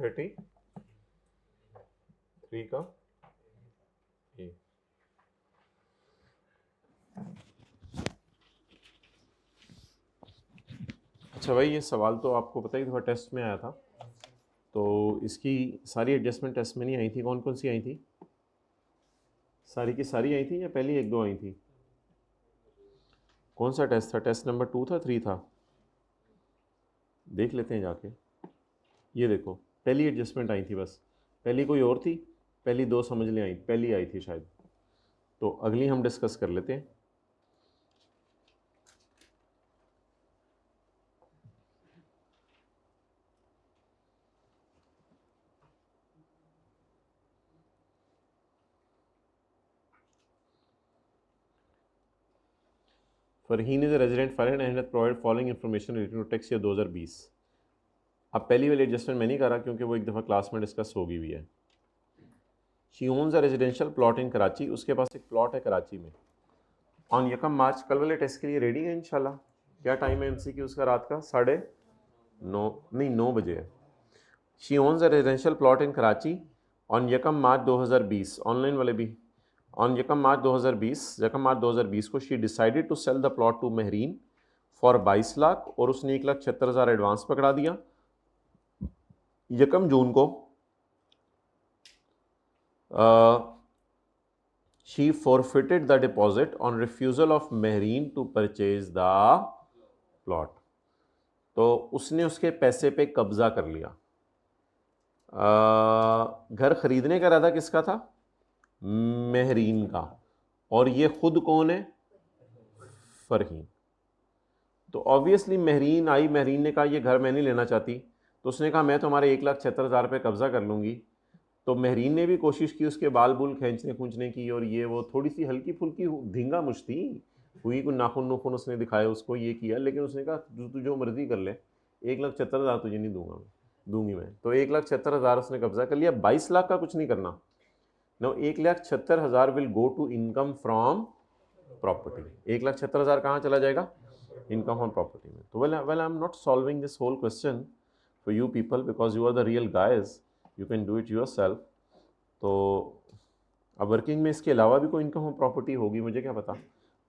थर्टी थ्री का ए। अच्छा भाई, ये सवाल तो आपको पता ही था, टेस्ट में आया था, तो इसकी सारी एडजस्टमेंट टेस्ट में नहीं आई थी। कौन कौन सी आई थी? सारी की सारी आई थी या पहली एक दो आई थी? कौन सा टेस्ट था? टेस्ट नंबर 2 था, 3 था? देख लेते हैं जाके। ये देखो, पहली एडजस्टमेंट आई थी बस, पहली कोई और थी, पहली दो समझ लें आई, पहली आई थी शायद। तो अगली हम डिस्कस कर लेते हैं। Farheen is a resident foreign and has provided following information related to tax year 2020। अब पहली वाली एडजस्टमेंट मैं नहीं कर रहा क्योंकि वो एक दफ़ा क्लास में डिस्कस होगी भी है। She owns a residential plot in Karachi, उसके पास एक प्लॉट है कराची में। ऑन यकम मार्च, कल वाले टेस्ट के लिए रेडी है इंशाल्लाह। क्या टाइम है एमसीक्यू उसका रात का 9:30 नहीं 9 बजे है। She owns a residential plot in Karachi on यकम मार्च 2020, ऑनलाइन वाले भी। ऑन यकम मार्च 2020 को she decided to sell the plot to Mehreen for 22 lakh और उसने 1,76,000 एडवांस पकड़ा दिया। यकम जून को she forfeited the deposit on refusal of Mehreen to purchase the plot, तो उसने उसके पैसे पे कब्जा कर लिया। घर खरीदने का इरादा किसका था? महरीन का। और ये खुद कौन है? फरहीन। तो ऑब्वियसली महरीन आई, महरीन ने कहा ये घर मैं नहीं लेना चाहती, तो उसने कहा मैं तुम्हारे 1,76,000 पे कब्जा कर लूँगी। तो महरीन ने भी कोशिश की उसके बाल बुल खींचने खूंचने की, और ये वो थोड़ी सी हल्की फुल्की धींगा मुश्ती हुई, कोई नाखून नुखून उसने दिखाए उसको, ये किया, लेकिन उसने कहा तू जो मर्जी कर ले, 1,76,000 तुझे नहीं दूंगी मैं। तो 1,76,000 उसने कब्जा कर लिया। 22 लाख का कुछ नहीं करना। No, 1,76,000 will go to income from property. 1,76,000 कहाँ चला जाएगा? इनकम फ्रॉम प्रॉपर्टी में। तो well I am not solving this whole question for you people because you are the real guys, you can do it yourself. तो अब working में इसके अलावा भी कोई इनकम ऑफ प्रॉपर्टी होगी, मुझे क्या पता,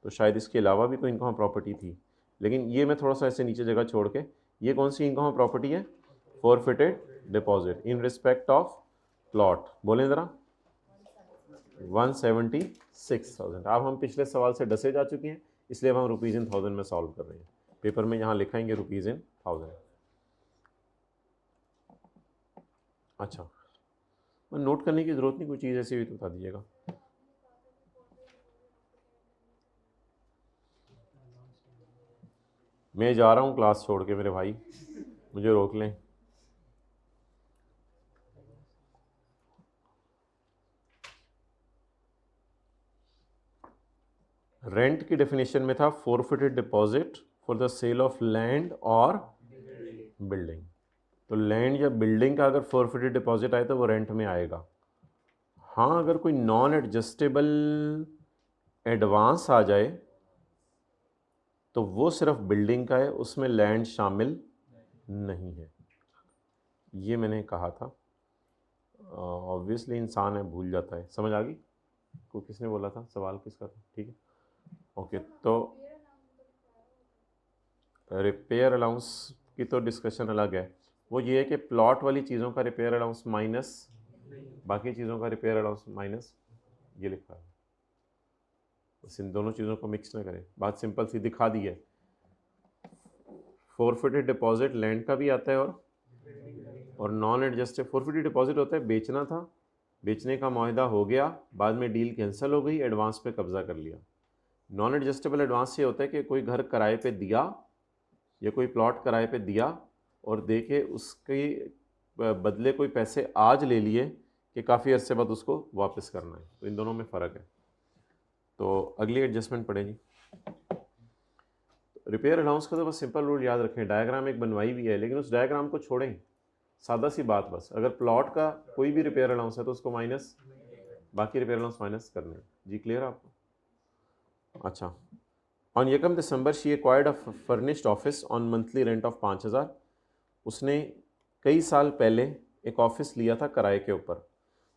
तो शायद इसके अलावा भी कोई इनकम ऑफ प्रॉपर्टी थी, लेकिन ये मैं थोड़ा सा ऐसे नीचे जगह छोड़ के, ये कौन सी इनकम ऑफ प्रॉपर्टी है? Forfeited deposit in respect of plot. बोलें ज़रा। 176,000। अब हम पिछले सवाल से डसे जा चुके हैं, इसलिए अब हम रुपीज़ इन थाउजेंड में सॉल्व कर रहे हैं। पेपर में यहाँ लिखाएंगे रुपीज़ इन थाउजेंड। अच्छा, नोट करने की ज़रूरत नहीं, कोई चीज़ ऐसी हुई तो बता दीजिएगा। मैं जा रहा हूँ क्लास छोड़ के, मेरे भाई मुझे रोक लें। रेंट की डेफिनेशन में था forfeited deposit for the sale of land और बिल्डिंग। तो लैंड या बिल्डिंग का अगर फॉरफिटेड डिपॉजिट आए तो वो रेंट में आएगा। हाँ, अगर कोई नॉन एडजस्टेबल एडवांस आ जाए तो वो सिर्फ बिल्डिंग का है, उसमें लैंड शामिल नहीं है। ये मैंने कहा था। ऑब्वियसली इंसान है, भूल जाता है। समझ आ गई? को किसने बोला था? सवाल किसका था? ठीक है, ओके। तो रिपेयर अलाउंस की तो डिस्कशन अलग है। वो ये है कि प्लॉट वाली चीज़ों का रिपेयर अलाउंस माइनस बाकी चीज़ों का रिपेयर अलाउंस माइनस, ये लिखा है। बस इन दोनों चीज़ों को मिक्स ना करें, बात सिंपल सी दिखा दी है। फॉरफिटेड डिपॉजिट लैंड का भी आता है और नॉन एडजस्टेड फॉरफिटेड डिपॉजिट होता है बेचना था, बेचने का मुआहदा हो गया, बाद में डील कैंसिल हो गई, एडवांस पे कब्जा कर लिया। नॉन एडजस्टेबल एडवांस ये होता है कि कोई घर किराए पे दिया या कोई प्लॉट किराए पे दिया और दे के उसके बदले कोई पैसे आज ले लिए कि काफ़ी अरसे बाद उसको वापस करना है। तो इन दोनों में फ़र्क है। तो अगली एडजस्टमेंट पड़ेगी। रिपेयर अलाउंस का तो बस सिंपल रूल याद रखें, डायग्राम एक बनवाई भी है, लेकिन उस डायग्राम को छोड़ें। सादा सी बात, बस अगर प्लॉट का कोई भी रिपेयर अलाउंस है तो उसको माइनस, बाकी रिपेयर अलाउंस माइनस करना है। जी क्लियर आपको? अच्छा। ऑन यकम December she acquired a furnished office on monthly rent of 5,000। उसने कई साल पहले एक ऑफिस लिया था किराए के ऊपर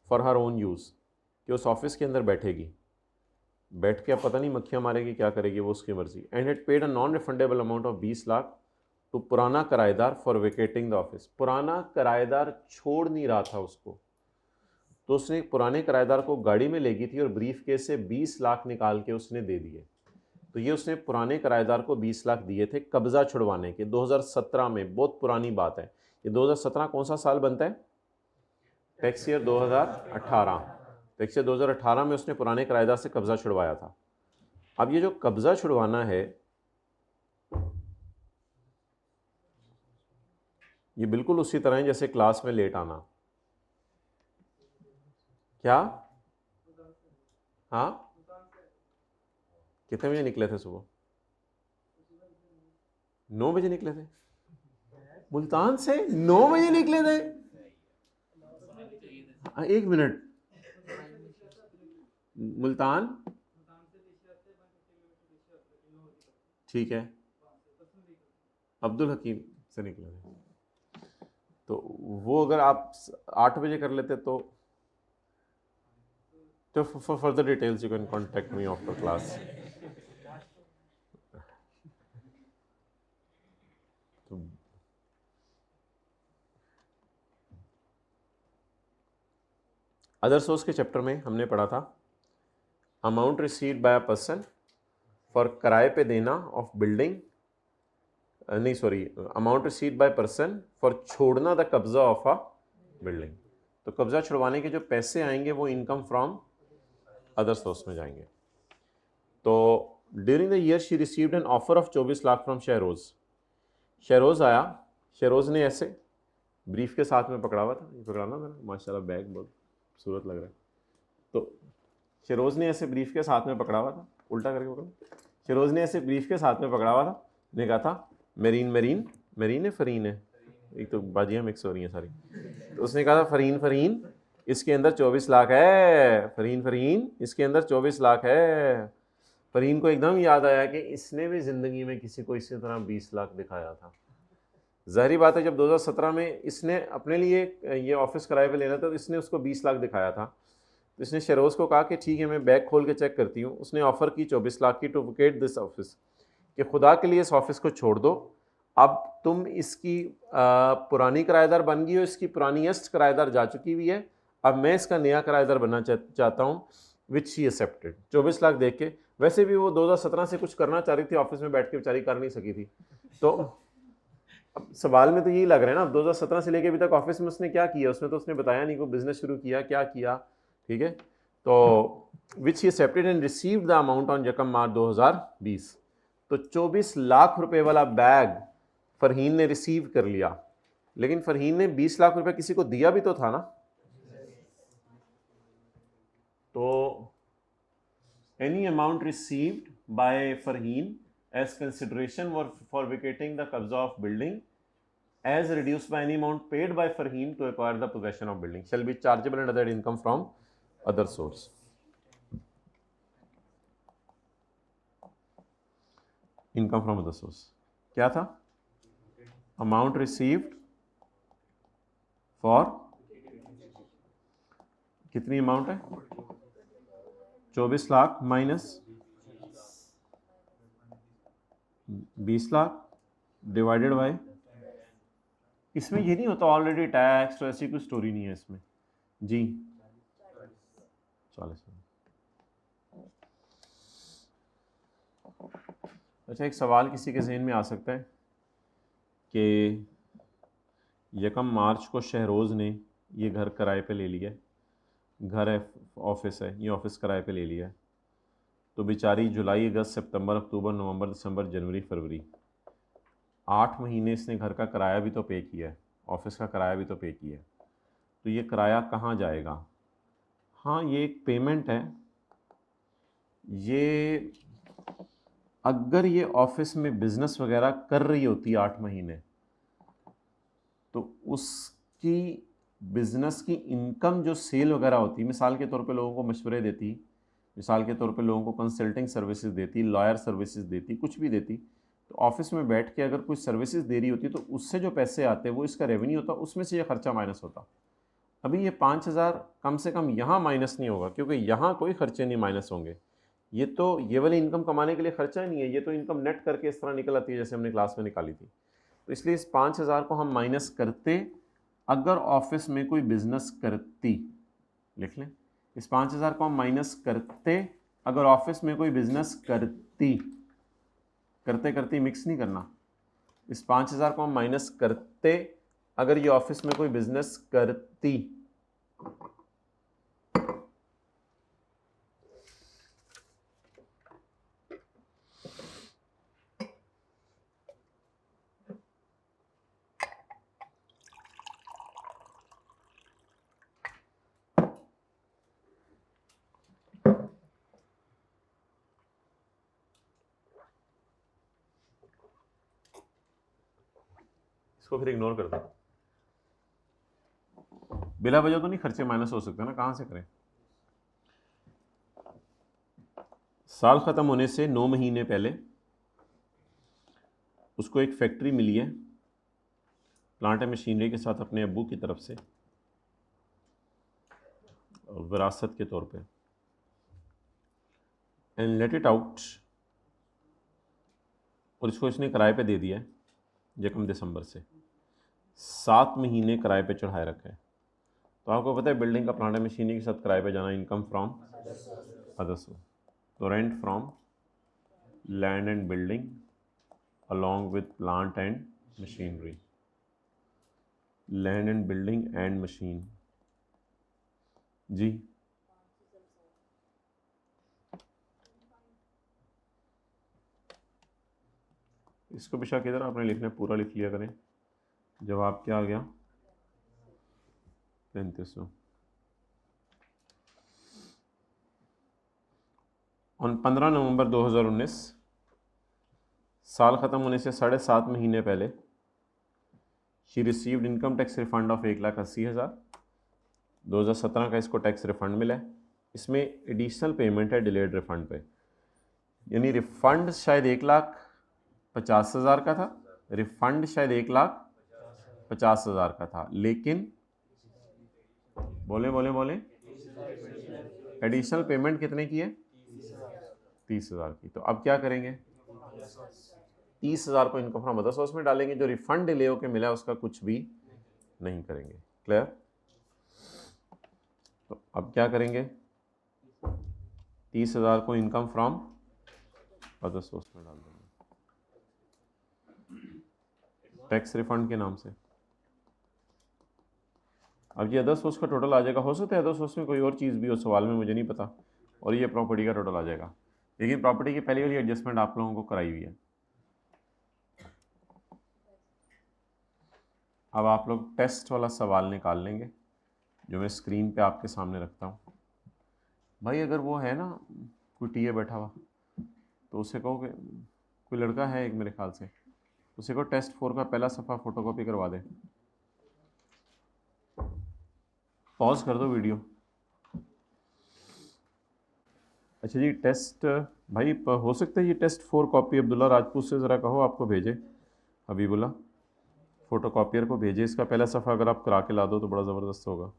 फॉर हर ओन यूज़, कि उस ऑफिस के अंदर बैठेगी, बैठ के अब पता नहीं मक्खियाँ मारेगी, क्या करेगी, वो उसकी मर्जी। And had paid a non refundable amount of 20 lakh to पुराना किराएदार फॉर वेकेटिंग द ऑफिस। पुराना किराएदार छोड़ नहीं रहा था उसको, तो उसने पुराने किराएदार को गाड़ी में ले गई थी और ब्रीफ केस से 20 लाख निकाल के उसने दे दिए। तो ये उसने पुराने किराएदार को 20 लाख दिए थे कब्जा छुड़वाने के, 2017 में। बहुत पुरानी बात है ये। 2017 कौन सा साल बनता है? Tax year 2018। टैक्स ईयर 2018 में उसने पुराने किराएदार से कब्जा छुड़वाया था। अब ये जो कब्जा छुड़वाना है, ये बिल्कुल उसी तरह है जैसे क्लास में लेट आना। क्या? हाँ, कितने बजे निकले थे सुबह? 9 बजे निकले थे मुल्तान से, 9 बजे निकले थे। 1 मिनट, मुल्तान, ठीक है, अब्दुल हकीम से निकले थे। तो वो अगर आप 8 बजे कर लेते तो for further details you can contact me after class. तो अदर सोर्स के चैप्टर में हमने पढ़ा था amount received by a person for किराए पे देना ऑफ बिल्डिंग, नहीं sorry, amount received by person for छोड़ना द कब्जा ऑफ अ बिल्डिंग। तो कब्जा छुड़वाने के जो पैसे आएंगे वो इनकम फ्रॉम अदर सोर्स में जाएंगे। तो during the year she received an offer of 24 lakh from Shahroz. Shahroz आया, शहरोज ने ऐसे ब्रीफ के साथ में पकड़ा हुआ था, ये पकड़ाना मेरा माशाल्लाह बैग बहुत खूबसूरत लग रहा है। तो शहरोज ने ऐसे ब्रीफ के साथ में पकड़ा हुआ था, उल्टा करके पकड़ो। शहरोज ने ऐसे ब्रीफ के साथ में पकड़ा हुआ था, ने कहा था मेरीन मेरीन मेरीन है फरीन है, एक तो बाजियाँ मिक्स हो रही हैं सारी। तो उसने कहा था फरीन फरीन इसके अंदर 24 लाख है, फरीन फरीन इसके अंदर 24 लाख है। फरीन को एकदम याद आया कि इसने भी ज़िंदगी में किसी को इसी तरह 20 लाख दिखाया था। ज़ाहिर बात है जब 2017 में इसने अपने लिए ये ऑफिस किराए पे लेना था तो इसने उसको 20 लाख दिखाया था। तो इसने शहरोज़ को कहा कि ठीक है मैं बैग खोल के चेक करती हूँ। उसने ऑफ़र की 24 लाख की टू वेकेट दिस ऑफिस, कि खुदा के लिए इस ऑफिस को छोड़ दो, अब तुम इसकी पुरानी किराएदार बन गई हो, इसकी पुरानीस्ट किराएदार जा चुकी हुई है, अब मैं इसका नया किराएदार बनना चाहता हूँ, विच शी एक्सेप्टेड। 24 लाख देख के, वैसे भी वो 2017 से कुछ करना चाह रही थी, ऑफिस में बैठ के बेचारी कर नहीं सकी थी। तो अब सवाल में तो यही लग रहा है ना, 2017 से लेके अभी तक ऑफिस में उसने क्या किया, उसने तो उसने बताया नहीं, कोई बिजनेस शुरू किया क्या किया, ठीक है। तो which he accepted and received the amount on यकम मार्च 2020। तो 24 लाख रुपए वाला बैग फरहीन ने रिसीव कर लिया, लेकिन फरहीन ने 20 लाख रुपए किसी को दिया भी तो था ना। तो any amount received by Farheen as consideration for vacating the qabza of building as reduced by any amount paid by Farheen to acquire the possession of building shall be chargeable and other income from other source. Income from other source क्या था? Amount received for कितनी amount है? 24 lakh minus 20 lakh divided by, इसमें ये नहीं होता already tax, तो ऐसी कोई स्टोरी नहीं है इसमें जी। 40। अच्छा, एक सवाल किसी के जहन में आ सकता है कि यकम मार्च को शहरोज़ ने ये घर किराए पे ले लिया, घर है, ऑफिस है, ये ऑफिस किराए पे ले लिया, तो बेचारी जुलाई अगस्त सितंबर अक्टूबर नवंबर दिसंबर जनवरी फरवरी 8 महीने इसने घर का किराया भी तो पे किया है, ऑफिस का किराया भी तो पे किया है, तो ये किराया कहाँ जाएगा? हाँ, ये एक पेमेंट है। ये अगर ये ऑफिस में बिजनेस वगैरह कर रही होती 8 महीने, तो उसकी बिजनेस की इनकम जो सेल वगैरह होती, मिसाल के तौर पे लोगों को मशवरे देती, मिसाल के तौर पे लोगों को कंसल्टिंग सर्विसेज देती, लॉयर सर्विसेज देती, कुछ भी देती, तो ऑफिस में बैठ के अगर कोई सर्विसेज दे रही होती तो उससे जो पैसे आते वो इसका रेवेन्यू होता, उसमें से ये खर्चा माइनस होता। अभी ये 5,000 कम से कम यहाँ माइनस नहीं होगा, क्योंकि यहाँ कोई खर्चे नहीं माइनस होंगे। ये तो ये वाली इनकम कमाने के लिए खर्चा ही नहीं है, ये तो इनकम नेट करके इस तरह निकल आती है जैसे हमने क्लास में निकाली थी। तो इसलिए इस 5,000 को हम माइनस करते, अगर ऑफिस में कोई बिजनेस करती, लिख लें, इस 5,000 को हम माइनस करते अगर ऑफिस में कोई बिजनेस करती, करते करते मिक्स नहीं करना, इस 5,000 को हम माइनस करते अगर ये ऑफिस में कोई बिजनेस करती, इसको फिर इग्नोर कर दो। बिला वजह तो नहीं खर्चे माइनस हो सकते ना, कहाँ से करें। साल ख़त्म होने से 9 महीने पहले उसको एक फैक्ट्री मिली है प्लांट एंड मशीनरी के साथ अपने अब्बू की तरफ से विरासत के तौर पे, एंड लेट इट आउट, और इसको इसने किराए पे दे दिया है 1 दिसंबर से। 7 महीने किराए पे चढ़ाए रखा है। तो आपको पता है बिल्डिंग का प्लांट एंड मशीनरी के साथ किराए पे जाना इनकम फ्रॉम अदर्स। तो rent from land and building along with plant and machinery, land and building and machine जी। इसको भी शायद इधर आपने लिखना है, पूरा लिख लिया करें। जवाब क्या आ गया? 3500। ऑन 15 नवंबर 2019, साल ख़त्म होने से 7.5 महीने पहले, she received income tax refund of 1,80,000। 2017 का इसको टैक्स रिफंड मिला है। इसमें एडिशनल पेमेंट है डिलेड रिफंड पे, यानी रिफंड शायद 1,50,000 का था, रिफंड शायद 1,50,000 का था, लेकिन बोले बोले बोले एडिशनल पेमेंट कितने की है? 30,000 की। तो अब क्या करेंगे? 30,000 को इनकम फ्रॉम अदर सोर्स में डालेंगे, जो रिफंड डिले होकर मिला उसका कुछ भी नहीं करेंगे। क्लियर? तो अब क्या करेंगे? 30,000 को इनकम फ्रॉम अदर सोर्स में डाल देंगे टैक्स रिफंड के नाम से। अब ये अदर सोर्स का टोटल आ जाएगा। हो सकता है अदर सोर्स में कोई और चीज़ भी हो, सवाल में मुझे नहीं पता, और ये प्रॉपर्टी का टोटल आ जाएगा। लेकिन प्रॉपर्टी की पहली वाली एडजस्टमेंट आप लोगों को कराई हुई है। अब आप लोग टेस्ट वाला सवाल निकाल लेंगे जो मैं स्क्रीन पे आपके सामने रखता हूँ। भाई अगर वो है ना कोई टीए बैठा हुआ, तो उसे कहो कि कोई लड़का है एक मेरे ख्याल से, उसे कहो टेस्ट 4 का पहला सफ़ा फ़ोटोकॉपी करवा दे। पॉज कर दो वीडियो। अच्छा जी, टेस्ट भाई हो सकता है ये टेस्ट 4 कॉपी अब्दुल्ला राजपूत से ज़रा कहो आपको भेजे, हबीबुल्ला फ़ोटोकॉपियर को भेजे। इसका पहला सफ़ा अगर आप करा के ला दो तो बड़ा ज़बरदस्त होगा।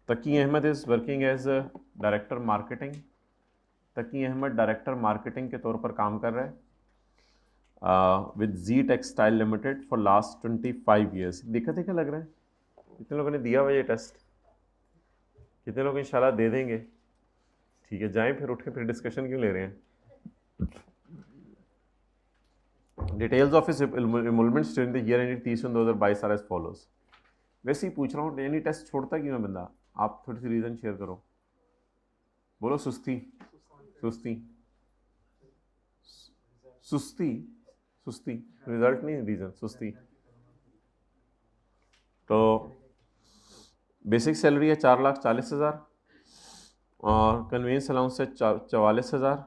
Taqi Ahmed is working as director marketing. Taqi Ahmed director marketing के तौर पर काम कर रहा है with G textile limited for last 25 years. देखा देखा लग रहा है कितने लोगों ने दिया हुआ ये टेस्ट, कितने लोग इंशाल्लाह दे देंगे। ठीक है, जाएं फिर उठ के, फिर डिस्कशन क्यों ले रहे हैं। Details of his enrolments during the year ended 30/2022 are as follows. वैसे ही पूछ रहा हूँ, यानी टेस्ट छोड़ता क्यों है बंदा? आप थोड़ी सी रीज़न शेयर करो। बोलो। सुस्ती सुस्ती सुस्ती सुस्ती, रिजल्ट नहीं, रीज़न सुस्ती। तो बेसिक सैलरी है 4,40,000 और कन्वेंस अलाउंस है 44,000,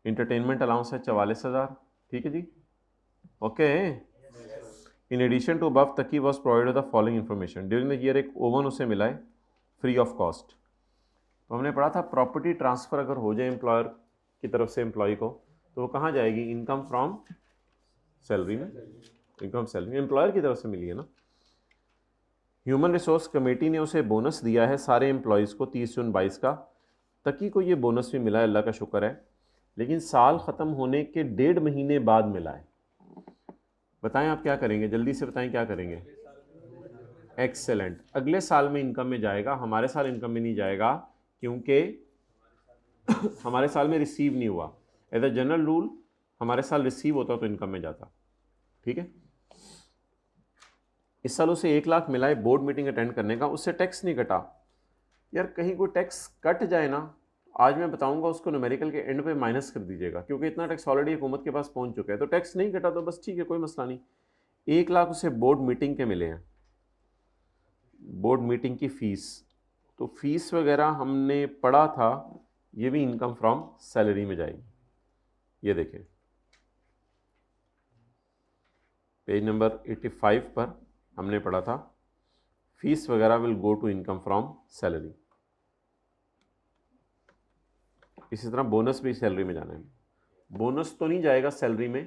इंटरटेनमेंट अलाउंस है 44,000। ठीक है जी, okay. In addition to above Taqi was provided the following information during the year. एक ओवन उसे मिला है फ्री ऑफ कॉस्ट। तो हमने पढ़ा था प्रॉपर्टी ट्रांसफ़र अगर हो जाए एम्प्लॉयर की तरफ से एम्प्लॉय को, तो वो कहाँ जाएगी? इनकम फ्रॉम सैलरी में। इनकम सैलरी एम्प्लॉयर की तरफ से मिली है ना। ह्यूमन रिसोर्स कमेटी ने उसे बोनस दिया है सारे एम्प्लॉयज़ को 30/22 का। तकी को ये बोनस भी मिला है, अल्लाह का शुक्र है, लेकिन साल ख़त्म होने के 1.5 महीने बाद मिला है। बताएं आप क्या करेंगे, जल्दी से बताएं क्या करेंगे। एक्सेलेंट। अगले साल में इनकम में जाएगा, हमारे साल इनकम में नहीं जाएगा, क्योंकि हमारे साल में रिसीव नहीं हुआ। एज अ जनरल रूल हमारे साल रिसीव होता तो इनकम में जाता। ठीक है, इस साल उसे 1 लाख मिला है बोर्ड मीटिंग अटेंड करने का, उससे टैक्स नहीं कटा। यार कहीं कोई टैक्स कट जाए ना, आज मैं बताऊंगा, उसको न्यूमेरिकल के एंड पे माइनस कर दीजिएगा, क्योंकि इतना टैक्स ऑलरेडी हुकूमत के पास पहुंच चुका है। तो टैक्स नहीं कटा तो बस ठीक है, कोई मसला नहीं। 1 लाख उसे बोर्ड मीटिंग के मिले हैं, बोर्ड मीटिंग की फ़ीस। तो फीस वगैरह हमने पढ़ा था, ये भी इनकम फ्रॉम सैलरी में जाएगी। ये देखें पेज नंबर 85 पर हमने पढ़ा था फीस वगैरह will go to income from salary. इसी तरह बोनस भी सैलरी में जाना है। बोनस तो नहीं जाएगा सैलरी में,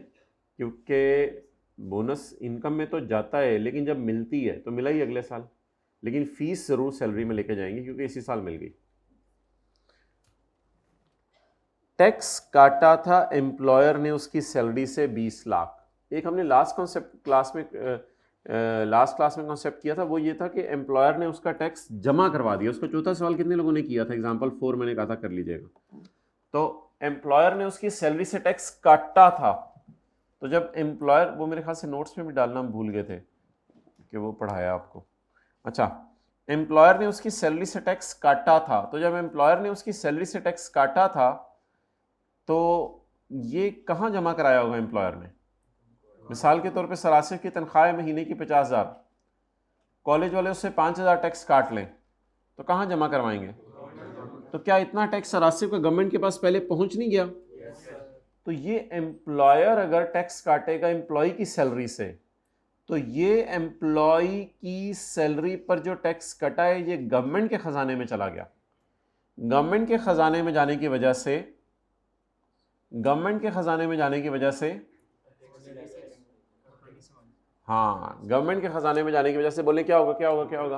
क्योंकि बोनस इनकम में तो जाता है, लेकिन जब मिलती है तो मिला ही अगले साल, लेकिन फीस ज़रूर सैलरी में लेके जाएंगे क्योंकि इसी साल मिल गई। टैक्स काटा था एम्प्लॉयर ने उसकी सैलरी से 20 लाख। एक हमने लास्ट क्लास में कॉन्सेप्ट किया था, वो ये था कि एम्प्लॉयर ने उसका टैक्स जमा करवा दिया। उसका चौथा सवाल कितने लोगों ने किया था? एग्जांपल 4 मैंने कहा था कर लीजिएगा। तो एम्प्लॉयर ने उसकी सैलरी से टैक्स काटा था, तो जब एम्प्लॉयर, वो मेरे ख्याल से नोट्स में भी डालना हम भूल गए थे कि वो पढ़ाया आपको। अच्छा, एम्प्लॉयर ने उसकी सैलरी से टैक्स काटा था, तो जब एम्प्लॉयर ने उसकी सैलरी से टैक्स काटा था तो ये कहाँ जमा कराया होगा एम्प्लॉयर ने? मिसाल के तौर पे सरासिफ की तनख्वाह है महीने की 50,000, कॉलेज वाले उससे 5,000 टैक्स काट लें तो कहाँ जमा करवाएंगे? तो क्या इतना टैक्स सरासिफ का गवर्नमेंट के पास पहले पहुंच नहीं गया? तो ये एम्प्लॉयर अगर टैक्स काटेगा एम्प्लॉय की सैलरी से, तो ये एम्प्लॉय की सैलरी पर जो टैक्स कटा है ये गवर्नमेंट के खजाने में चला गया। गवर्नमेंट के खजाने में जाने की वजह से गवर्नमेंट के खजाने में जाने की वजह से गवर्नमेंट के खजाने में जाने की वजह से बोले क्या होगा, क्या होगा, क्या होगा?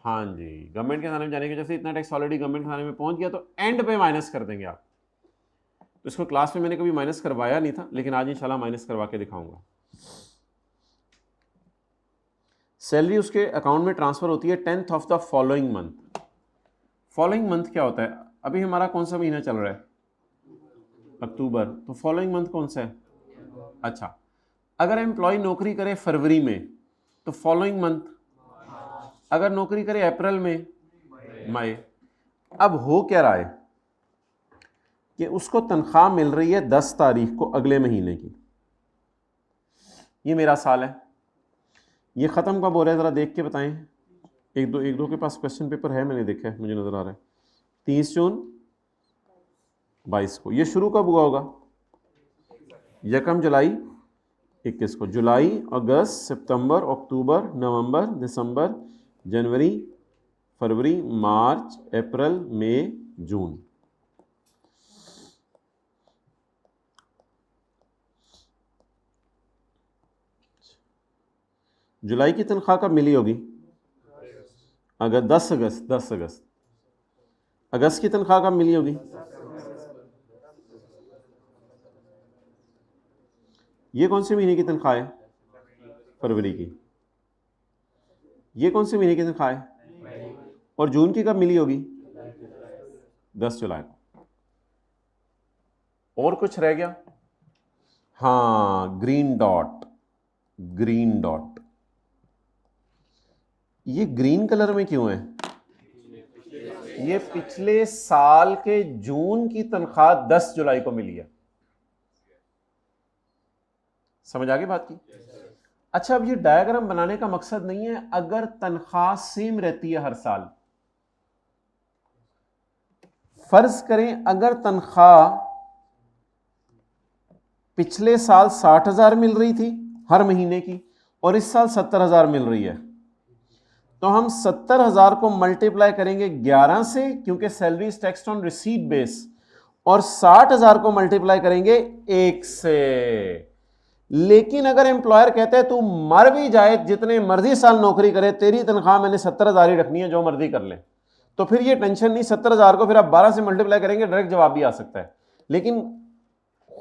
हाँ जी, गवर्नमेंट के खजाने में जाने की वजह से इतना टैक्स ऑलरेडी गवर्नमेंट के खजाने में पहुंच गया, तो एंड पे माइनस कर देंगे आप। तो इसको क्लास में मैंने कभी माइनस करवाया नहीं था, लेकिन आज इंशाल्लाह माइनस करवा के दिखाऊंगा। सैलरी उसके अकाउंट में ट्रांसफर होती है 10th of the following month. Following month क्या होता है? अभी हमारा कौन सा महीना चल रहा है? अक्टूबर। तो फॉलोइंग मंथ कौन सा है? अच्छा, अगर एम्प्लॉय नौकरी करे फरवरी में तो फॉलोइंग मंथ, अगर नौकरी करे अप्रैल में, मई। अब हो क्या रहा है कि उसको तनख्वाह मिल रही है 10 तारीख को अगले महीने की। ये मेरा साल है, ये ख़त्म कब हो रहा है ज़रा देख के बताएं। एक दो के पास क्वेश्चन पेपर है, मैंने देखा है, मुझे नज़र आ रहा है 30 जून 22 को। ये शुरू कब हुआ होगा? 1 जुलाई 21 को। जुलाई, अगस्त, सितंबर, अक्टूबर, नवंबर, दिसंबर, जनवरी, फरवरी, मार्च, अप्रैल, मई, जून। जुलाई की तनख्वाह कब मिली होगी? अगर 10 अगस्त। अगस्त की तनख्वाह कब मिली होगी? ये कौन से महीने की तनख्वाह है? फरवरी की। ये कौन से महीने की तनख्वाह है? और जून की कब मिली होगी? 10 जुलाई को। और कुछ रह गया? हाँ, ग्रीन डॉट। ये ग्रीन कलर में क्यों है? ये पिछले साल के जून की तनख्वाह 10 जुलाई को मिली है। समझ आ गई बात की? अच्छा, अब ये डायग्राम बनाने का मकसद नहीं है अगर तनख्वाह सेम रहती है हर साल। फर्ज करें अगर तनख्वाह पिछले साल 60,000 मिल रही थी हर महीने की और इस साल 70,000 मिल रही है, तो हम 70,000 को मल्टीप्लाई करेंगे 11 से, क्योंकि salary is taxed on receipt base, और 60,000 को मल्टीप्लाई करेंगे 1 से। लेकिन अगर एम्प्लॉयर कहते हैं तू मर भी जाए, जितने मर्जी साल नौकरी करे, तेरी तनख्वाह मैंने 70,000 ही रखनी है, जो मर्जी कर ले, तो फिर ये टेंशन नहीं। 70,000 को फिर आप 12 से मल्टीप्लाई करेंगे, डायरेक्ट जवाब भी आ सकता है। लेकिन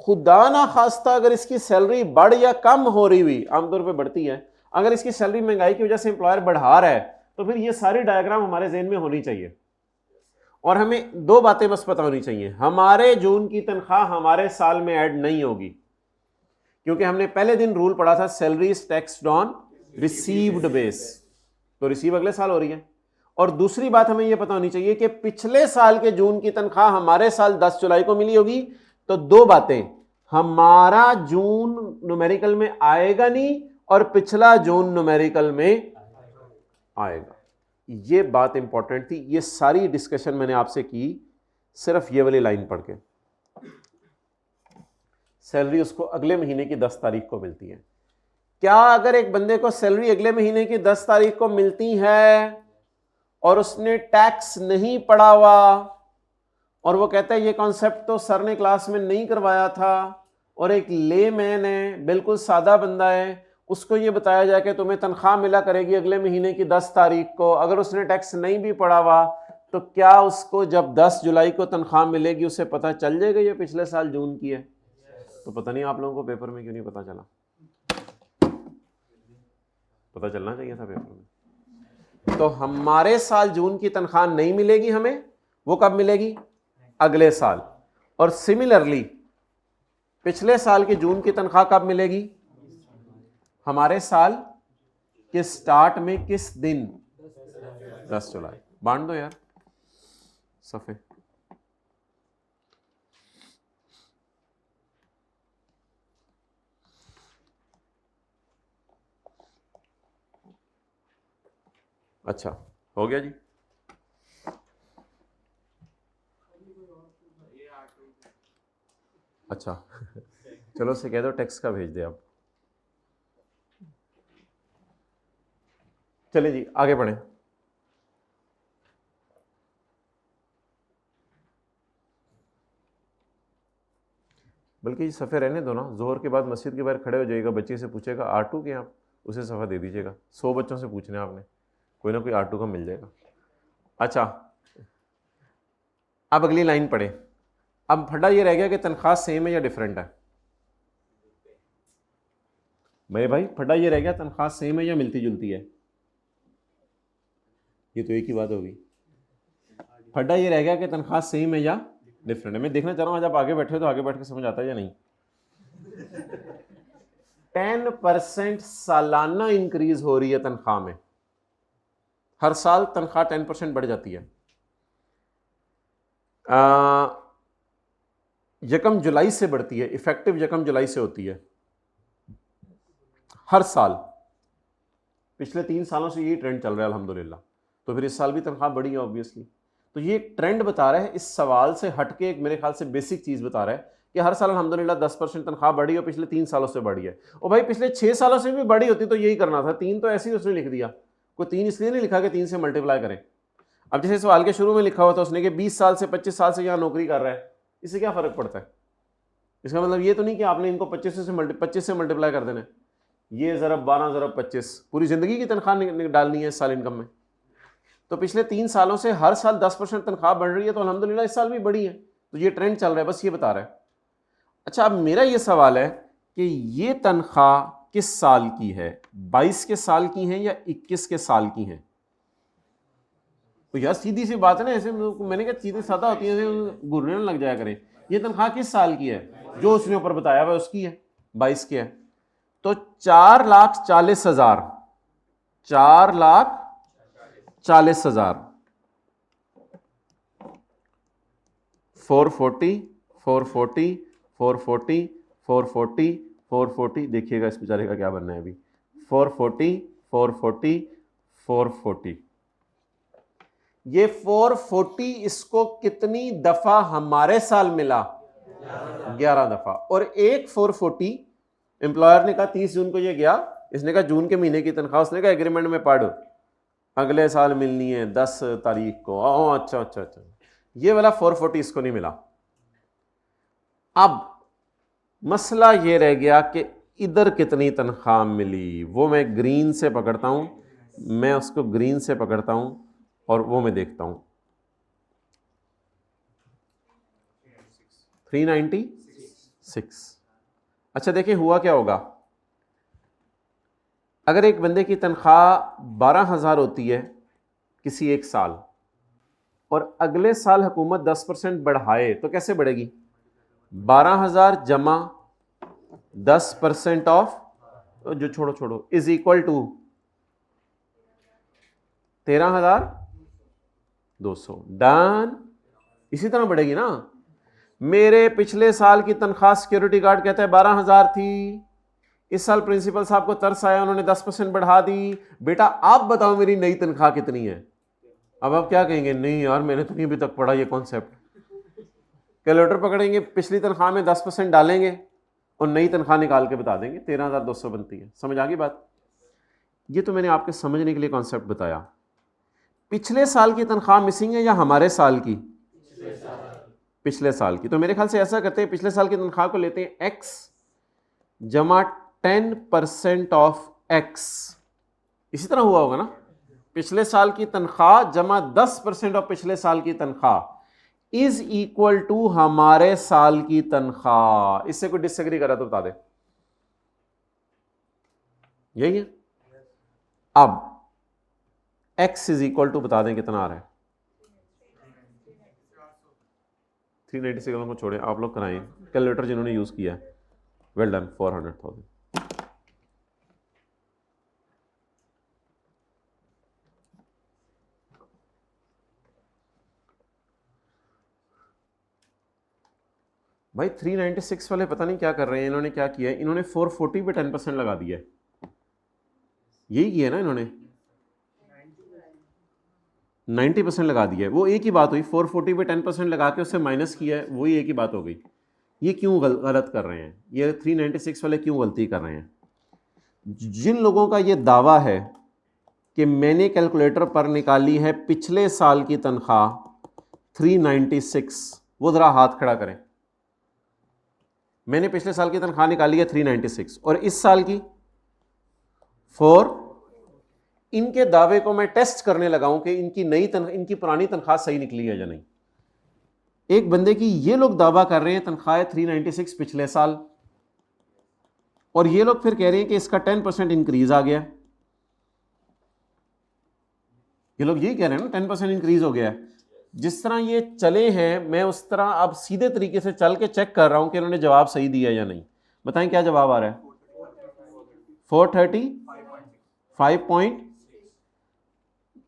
खुदा ना खास्ता अगर इसकी सैलरी बढ़ या कम हो रही हुई, आमतौर पर बढ़ती है, अगर इसकी सैलरी महंगाई की वजह से एम्प्लॉयर बढ़ा रहा है, तो फिर ये सारी डायग्राम हमारे ज़हन में होनी चाहिए। और हमें 2 बातें बस पता होनी चाहिए, हमारे जून की तनख्वाह हमारे साल में ऐड नहीं होगी, क्योंकि हमने पहले दिन रूल पढ़ा था salary is taxed on received base, तो रिसीव अगले साल हो रही है। और दूसरी बात हमें यह पता होनी चाहिए कि पिछले साल के जून की तनख्वाह हमारे साल 10 जुलाई को मिली होगी। तो 2 बातें, हमारा जून न्यूमेरिकल में आएगा नहीं और पिछला जून न्यूमेरिकल में आएगा। ये बात इंपॉर्टेंट थी। ये सारी डिस्कशन मैंने आपसे की सिर्फ ये वाली लाइन पढ़ के। सैलरी उसको अगले महीने की 10 तारीख को मिलती है। क्या अगर एक बंदे को सैलरी अगले महीने की 10 तारीख को मिलती है और उसने टैक्स नहीं पढ़ा हुआ और वो कहता है ये कॉन्सेप्ट तो सर ने क्लास में नहीं करवाया था, और एक लेमैन है, बिल्कुल सादा बंदा है, उसको ये बताया जाए कि तुम्हें तनख्वाह मिला करेगी अगले महीने की 10 तारीख को, अगर उसने टैक्स नहीं भी पढ़ा हुआ, तो क्या उसको जब 10 जुलाई को तनख्वाह मिलेगी उसे पता चल जाएगा ये पिछले साल जून की है? तो पता नहीं आप लोगों को पेपर में क्यों नहीं पता चला? पता चलना चाहिए था पेपर में। तो हमारे साल जून की तनख्वाह नहीं मिलेगी हमें, वो कब मिलेगी? अगले साल। और सिमिलरली पिछले साल की जून की तनख्वाह कब मिलेगी? हमारे साल के स्टार्ट में किस दिन? 10 जुलाई। बांट दो यार सफे। अच्छा हो गया जी। अच्छा चलो से कह दो टेक्स्ट का भेज दे अब। चलिए जी आगे बढ़े। बल्कि सफ़े रहने दो ना, जोहर के बाद मस्जिद के बाहर खड़े हो जाइएगा, बच्चे से पूछेगा R2 के आप, उसे सफ़ा दे दीजिएगा। 100 बच्चों से पूछने आपने, कोई ना कोई R2 का मिल जाएगा। अच्छा अब अगली लाइन पढ़े। अब फटा ये रह गया कि तनख्वाह सेम है या डिफरेंट है। मेरे भाई फटा ये रह गया तनख्वाह सेम है या मिलती जुलती है। ये तो एक ही बात होगी। फटा ये रह गया कि तनख्वाह सेम है या डिफरेंट है। मैं देखना चाह रहा हूँ आज आप आगे बैठे हो तो आगे बैठ के समझ आता है या नहीं। 10% सालाना इंक्रीज हो रही है तनख्वाह में। हर साल तनख्वाह 10% बढ़ जाती है। यकम जुलाई से बढ़ती है, इफेक्टिव यकम जुलाई से होती है हर साल। पिछले 3 सालों से ये ट्रेंड चल रहा है अल्हम्दुलिल्लाह। तो फिर इस साल भी तनख्वाह बढ़ी है ऑब्वियसली। तो ये ट्रेंड बता रहा है, इस सवाल से हटके एक मेरे ख्याल से बेसिक चीज़ बता रहा है कि हर साल अल्हम्दुलिल्लाह 10% तनख्वाह बढ़ी है और पिछले 3 सालों से बढ़ी है। और भाई पिछले 6 सालों से भी बढ़ी होती तो यही करना था। 3 तो ऐसे ही उसने लिख दिया, कोई 3 इसलिए नहीं लिखा कि 3 से मल्टीप्लाई करें। अब जैसे सवाल के शुरू में लिखा हुआ था उसने कि 20 साल से 25 साल से यहाँ नौकरी कर रहा है, इससे क्या फ़र्क पड़ता है? इसका मतलब ये तो नहीं कि आपने इनको 25 से मल्टीप्लाई कर देना है। ये ज़रब 12 ज़रब 25 पूरी ज़िंदगी की तनख्वाह डालनी है इस साल इनकम में। तो पिछले 3 सालों से हर साल 10% तनख्वाह बढ़ रही है, तो अल्हम्दुलिल्लाह इस साल भी बढ़ी है। तो ये ट्रेंड चल रहा है, बस ये बता रहा है। अच्छा अब मेरा ये सवाल है कि ये तनख्वाह किस साल की है? 22 के साल की है या 21 के साल की है? तो यार सीधी सी बात है ना, ऐसे मैंने कहा सीधी सादा होती है, घूरने न लग जाया करें। ये तनख्वाह किस साल की है? जो उसने ऊपर बताया हुआ उसकी है, 22 की है। तो 4,40,000 4,40,000 440 440 440 440 440 देखिएगा इस बेचारे का क्या बनना है अभी। 440 440 440 ये 440 इसको कितनी दफा हमारे साल मिला? 11 दफा। और एक 440 एम्प्लॉयर ने कहा 30 जून को ये गया, इसने कहा जून के महीने की तनख्वाह, उसने कहा एग्रीमेंट में पढ़ अगले साल मिलनी है 10 तारीख को। अच्छा अच्छा अच्छा, ये वाला 440 इसको नहीं मिला। अब मसला ये रह गया कि इधर कितनी तनख्वाह मिली, वो मैं ग्रीन से पकड़ता हूं, मैं उसको ग्रीन से पकड़ता हूं और वो मैं देखता हूं 396। अच्छा देखिए हुआ क्या होगा। अगर एक बंदे की तनख्वाह 12,000 होती है किसी एक साल और अगले साल हुकूमत 10% बढ़ाए तो कैसे बढ़ेगी? 12,000 जमा 10% ऑफ, जो छोड़ो इज इक्वल टू 13,200। डन। इसी तरह बढ़ेगी ना। मेरे पिछले साल की तनख्वाह सिक्योरिटी गार्ड कहता है 12,000 थी, इस साल प्रिंसिपल साहब को तरस आया, उन्होंने 10% बढ़ा दी। बेटा आप बताओ मेरी नई तनख्वाह कितनी है? अब आप क्या कहेंगे? नहीं यार मैंने तो नहीं अभी तक पढ़ा ये कॉन्सेप्ट। कैलकुलेटर पकड़ेंगे, पिछली तनख्वाह में 10% डालेंगे और नई तनख्वाह निकाल के बता देंगे 13,200 बनती है। समझ आ गई बात? ये तो मैंने आपके समझने के लिए कॉन्सेप्ट बताया। पिछले साल की तनख्वाह मिसिंग है या हमारे साल की? पिछले साल की। तो मेरे ख्याल से ऐसा करते हैं, पिछले साल की तनख्वाह को लेते हैं एक्स जमा 10% ऑफ एक्स। इसी तरह हुआ होगा ना, पिछले साल की तनख्वाह जमा 10% ऑफ पिछले साल की तनख्वाह इज इक्वल टू हमारे साल की तनख्वाह। इससे कोई डिसएग्री करा तो बता दे। यही है। अब x इज इक्वल टू बता दें कितना आ रहा है? 396 को छोड़े, आप लोग कराएं कैलकुलेटर जिन्होंने यूज किया है। Well done, 400,000। भाई 396 वाले पता नहीं क्या कर रहे हैं, इन्होंने क्या किया है, इन्होंने 440 पे 10% लगा दिया है। यही किया ना इन्होंने, 90% लगा दिया है। वो एक ही बात हुई, 440 पे 10% लगा के उससे माइनस किया है, वही एक ही बात हो गई। ये क्यों गलत कर रहे हैं ये 396 वाले, क्यों गलती कर रहे हैं? जिन लोगों का ये दावा है कि मैंने कैलकुलेटर पर निकाली है पिछले साल की तनख्वाह 396, वो जरा हाथ खड़ा करें। मैंने पिछले साल की तनख्वाह निकाली है 396 और इस साल की 4। इनके दावे को मैं टेस्ट करने लगा हूं कि इनकी पुरानी तनख्वाह सही निकली है या नहीं। एक बंदे की ये लोग दावा कर रहे हैं तनख्वाह 396 पिछले साल, और ये लोग फिर कह रहे हैं कि इसका 10% इंक्रीज आ गया। ये लोग यही कह रहे हैं ना 10% इंक्रीज हो गया है। जिस तरह ये चले हैं मैं उस तरह अब सीधे तरीके से चल के चेक कर रहा हूं कि इन्होंने जवाब सही दिया या नहीं। बताएं क्या जवाब आ रहा है? 430 5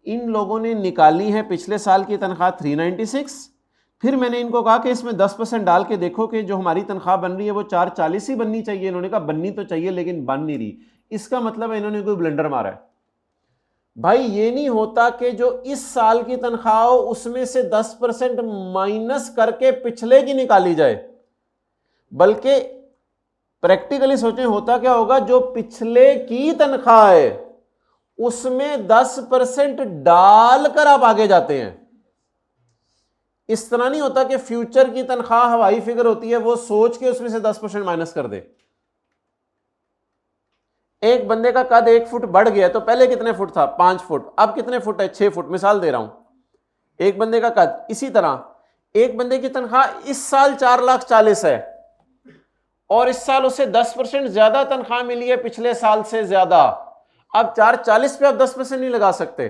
इन लोगों ने निकाली है पिछले साल की तनख्वाह 396। फिर मैंने इनको कहा कि इसमें 10% डाल के देखो कि जो हमारी तनख्वाह बन रही है वो 440 ही बननी चाहिए। इन्होंने कहा बननी तो चाहिए लेकिन बन नहीं रही। इसका मतलब है इन्होंने कोई ब्लंडर मारा है। भाई ये नहीं होता कि जो इस साल की तनख्वाह हो उसमें से 10% माइनस करके पिछले की निकाली जाए, बल्कि प्रैक्टिकली सोचें होता क्या होगा, जो पिछले की तनख्वाह है उसमें 10% डालकर आप आगे जाते हैं। इस तरह नहीं होता कि फ्यूचर की तनख्वाह हवाई फिगर होती है, वो सोच के उसमें से 10% माइनस कर दे। एक बंदे का कद 1 फुट बढ़ गया तो पहले कितने फुट था? 5 फुट, अब कितने फुट है? 6 फुट। मिसाल दे रहा हूं। एक बंदे का कद, इसी तरह एक बंदे की तनख्वाह इस साल 4,40,000 है और इस साल उसे 10% ज्यादा तनख्वाह मिली है पिछले साल से ज्यादा। अब 440 पे आप 10% नहीं लगा सकते।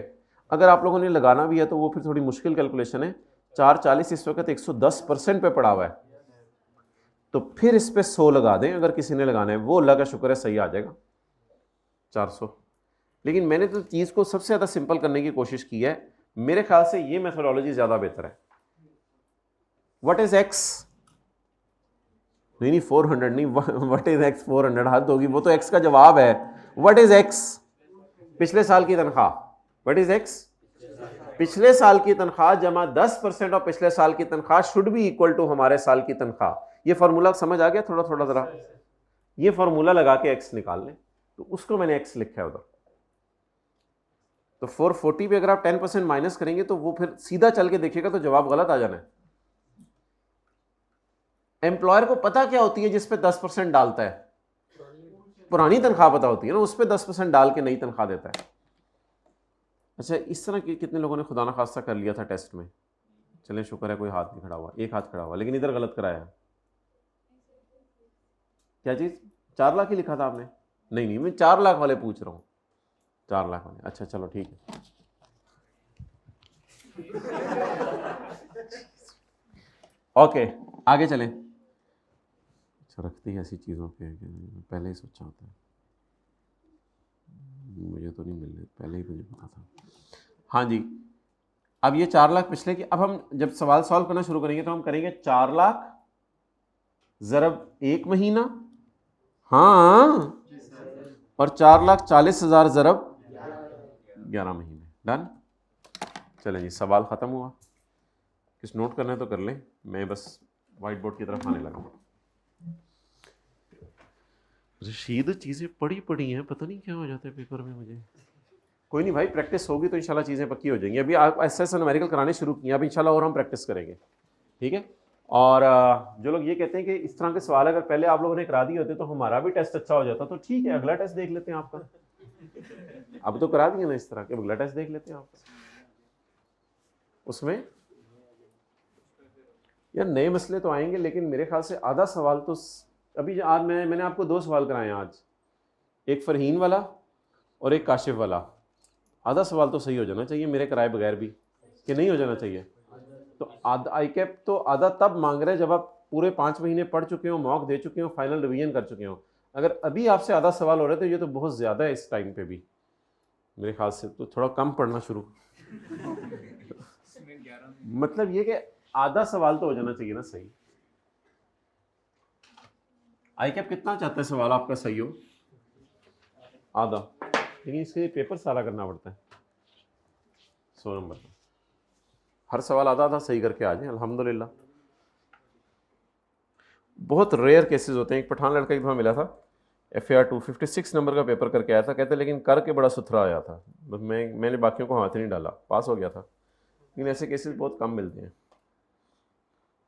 अगर आप लोगों ने लगाना भी है तो वो फिर थोड़ी मुश्किल कैलकुलेशन है। 440 इस वक्त 110% पे पड़ा हुआ है, तो फिर इस पे 100 लगा दें। अगर किसी ने लगाना है वो अल्लाह का शुक्र है सही आ जाएगा 400। लेकिन मैंने तो चीज को सबसे ज्यादा सिंपल करने की कोशिश की है। मेरे ख्याल से ये मेथोडोलॉजी ज्यादा बेहतर है। What is x? नहीं 400 नहीं, व्हाट इज एक्स 400 हद होगी, वो तो एक्स का जवाब है। What is x? पिछले साल की तनख्वाह। What is x? पिछले साल की तनख्वाह जमा 10% और पिछले साल की तनख्वाह शुड बी इक्वल टू हमारे साल की तनख्वाह। ये फॉर्मूला समझ आ गया? थोड़ा थोड़ा जरा ये फॉर्मूला लगा के एक्स निकाल लें, तो उसको मैंने एक्स लिखा है उधर। तो 440 पे अगर आप 10% माइनस करेंगे तो वो फिर सीधा चल के देखिएगा तो जवाब गलत आ जाना है। एम्प्लॉयर को पता क्या होती है जिस पे 10% डालता है? पुरानी तनख्वाह पता होती है ना, उस पे 10% डाल के नई तनख्वाह देता है। अच्छा, इस तरह के कितने लोगों ने खुदा ना खास्ता कर लिया था टेस्ट में? चलें शुक्र है कोई हाथ नहीं खड़ा हुआ, एक हाथ खड़ा हुआ, लेकिन इधर गलत कराया। क्या चीज? 4 लाख ही लिखा था आपने? नहीं नहीं, मैं 4 लाख वाले पूछ रहा हूँ। 4 लाख वाले, अच्छा चलो ठीक है। ओके आगे चलें। अच्छा रखती है ऐसी चीज़ों पे, पहले ही सोचा होता है। मुझे तो नहीं मिल रही, पहले ही मुझे पता था। हाँ जी, अब ये 4 लाख पिछले की, अब हम जब सवाल सॉल्व करना शुरू करेंगे तो हम करेंगे 4 लाख ज़रब 1 महीना, हाँ, और 4,40,000 ज़रब 11 महीने। डन। चलें जी, सवाल ख़त्म हुआ। किस नोट करना है तो कर लें, मैं बस वाइट बोर्ड की तरफ आने लगा हूँ। रशीद चीज़ें पड़ी पड़ी हैं, पता नहीं क्या हो जाता है पेपर में मुझे। कोई नहीं भाई, प्रैक्टिस होगी तो इंशाल्लाह चीज़ें पक्की हो जाएंगी। अभी आप एसएस न्यूमेरिकल कराने शुरू किए, अब इंशाल्लाह और हम प्रैक्टिस करेंगे, ठीक है। और जो लोग ये कहते हैं कि इस तरह के सवाल अगर पहले आप लोगों ने करा दिए होते तो हमारा भी टेस्ट अच्छा हो जाता, तो ठीक है, अगला टेस्ट देख लेते हैं आपका। अब तो करा दिए ना इस तरह के, अगला टेस्ट देख लेते हैं आपका। उसमें यार नए मसले तो आएंगे, लेकिन मेरे ख्याल से आधा सवाल तो अभी आज मैंने आपको 2 सवाल कराए हैं आज, एक फरहीन वाला और एक काशिफ वाला। आधा सवाल तो सही हो जाना चाहिए मेरे कराए बगैर भी, कि नहीं हो जाना चाहिए? तो आधा आई कैप तो आधा तब मांग रहे हैं जब आप पूरे 5 महीने पढ़ चुके हो, मॉक दे चुके हो, फाइनल रिवीजन कर चुके हो। अगर अभी आपसे आधा सवाल हो रहा है तो ये तो बहुत ज़्यादा है इस टाइम पे भी मेरे ख्याल से, तो थोड़ा कम पढ़ना शुरू मतलब ये कि आधा सवाल तो हो जाना चाहिए ना सही। आई कैप कितना चाहता है सवाल आपका सही हो? आधा, लेकिन इसके लिए पेपर सारा करना पड़ता है 100 नंबर का। हर सवाल आधा आधा सही करके आ जाए अल्हम्दुलिल्लाह। बहुत रेयर केसेस होते हैं। एक पठान लड़का एक दफ़ा मिला था, FAR 256 नंबर का पेपर करके आया था, कहते लेकिन करके बड़ा सुथरा आया था, बस मैंने बाकियों को हाथ नहीं डाला, पास हो गया था। लेकिन ऐसे केसेस बहुत कम मिलते हैं।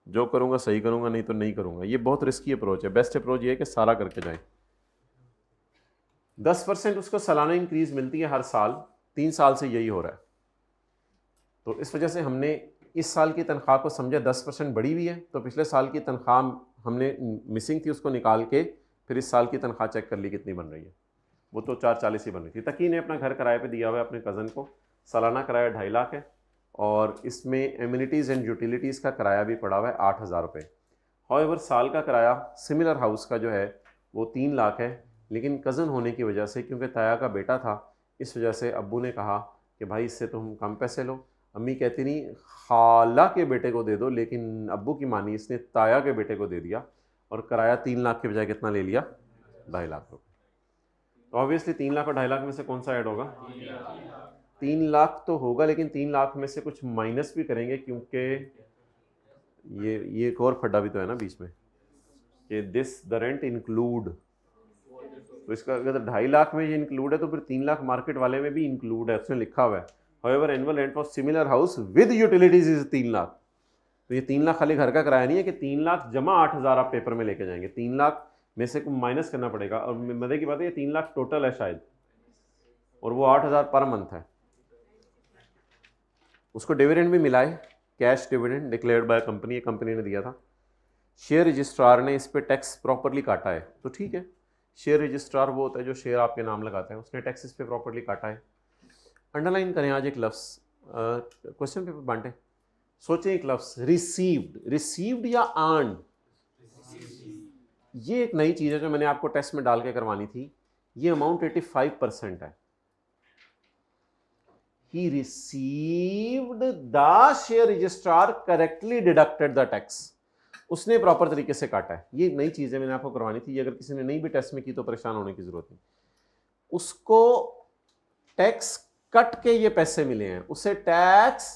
जो करूँगा सही करूँगा, नहीं तो नहीं करूँगा। ये बहुत रिस्की अप्रोच है। बेस्ट अप्रोच ये है कि सारा करके जाएं। 10% उसको सालाना इंक्रीज मिलती है हर साल, 3 साल से यही हो रहा है। तो इस वजह से हमने इस साल की तनख्वाह को समझा 10% बढ़ी हुई है, तो पिछले साल की तनख्वाह हमने मिसिंग थी, उसको निकाल के फिर इस साल की तनख्वाह चेक कर ली कितनी बन रही है। वो तो 440 ही बन रही थी। तकी ने अपना घर किराए पे दिया हुआ है अपने कज़न को, सालाना किराया 2.5 लाख है, और इसमें एम्यूनिटीज़ एंड यूटिलिटीज़ का किराया भी पड़ा हुआ है 8,000 रुपये। हाउएवर साल का किराया सिमिलर हाउस का जो है वो 3 लाख है, लेकिन कज़न होने की वजह से, क्योंकि ताया का बेटा था, इस वजह से अब्बू ने कहा कि भाई इससे तुम कम पैसे लो। अम्मी कहती नहीं खाला के बेटे को दे दो, लेकिन अब्बू की मानी, इसने ताया के बेटे को दे दिया और किराया 3 लाख के बजाय कितना ले लिया? 2.5 लाख रुपये। तो ऑब्वियसली 3 लाख और 2.5 लाख में से कौन सा ऐड होगा? 3 लाख तो होगा, लेकिन 3 लाख में से कुछ माइनस भी करेंगे, क्योंकि ये एक और फड्डा भी तो है ना बीच में कि दिस द रेंट इंक्लूड, तो इसका अगर 2.5 लाख में ये इंक्लूड है तो फिर 3 लाख मार्केट वाले में भी इंक्लूड है, उसमें लिखा हुआ है however annual rent for similar house with utilities is 3 lakh. तो ये 3 लाख खाली घर का किराया नहीं है कि 3 लाख जमा 8,000 आप पेपर में लेके जाएंगे, 3 लाख में से माइनस करना पड़ेगा। और मजे की बात है ये 3 लाख टोटल है शायद, और वो 8,000 पर मंथ है। उसको डिविडेंड भी मिला है, cash dividend declared by company, company ने दिया था। शेयर रजिस्ट्रार ने इस पर टैक्स प्रॉपरली काटा है, तो ठीक है। शेयर रजिस्ट्रार वो होता है जो शेयर आपके नाम लगाता है, उसने टैक्स इस पे प्रॉपरली काटा है। अंडरलाइन करें आज एक लफ्ज़, क्वेश्चन पेपर बांटे, सोचें एक लफ्ज़, रिसीव्ड। रिसीव्ड या अर्न? ये एक नई चीज़ है जो मैंने आपको टेस्ट में डाल के करवानी थी। ये अमाउंट 85% है। He received the share registrar correctly deducted the tax. उसने प्रॉपर तरीके से काटा है। ये नई चीज़ है, मैंने आपको करवानी थी। अगर किसी ने नहीं भी टेस्ट में की तो परेशान होने की जरूरत नहीं। उसको टैक्स कट के ये पैसे मिले हैं, उसे टैक्स,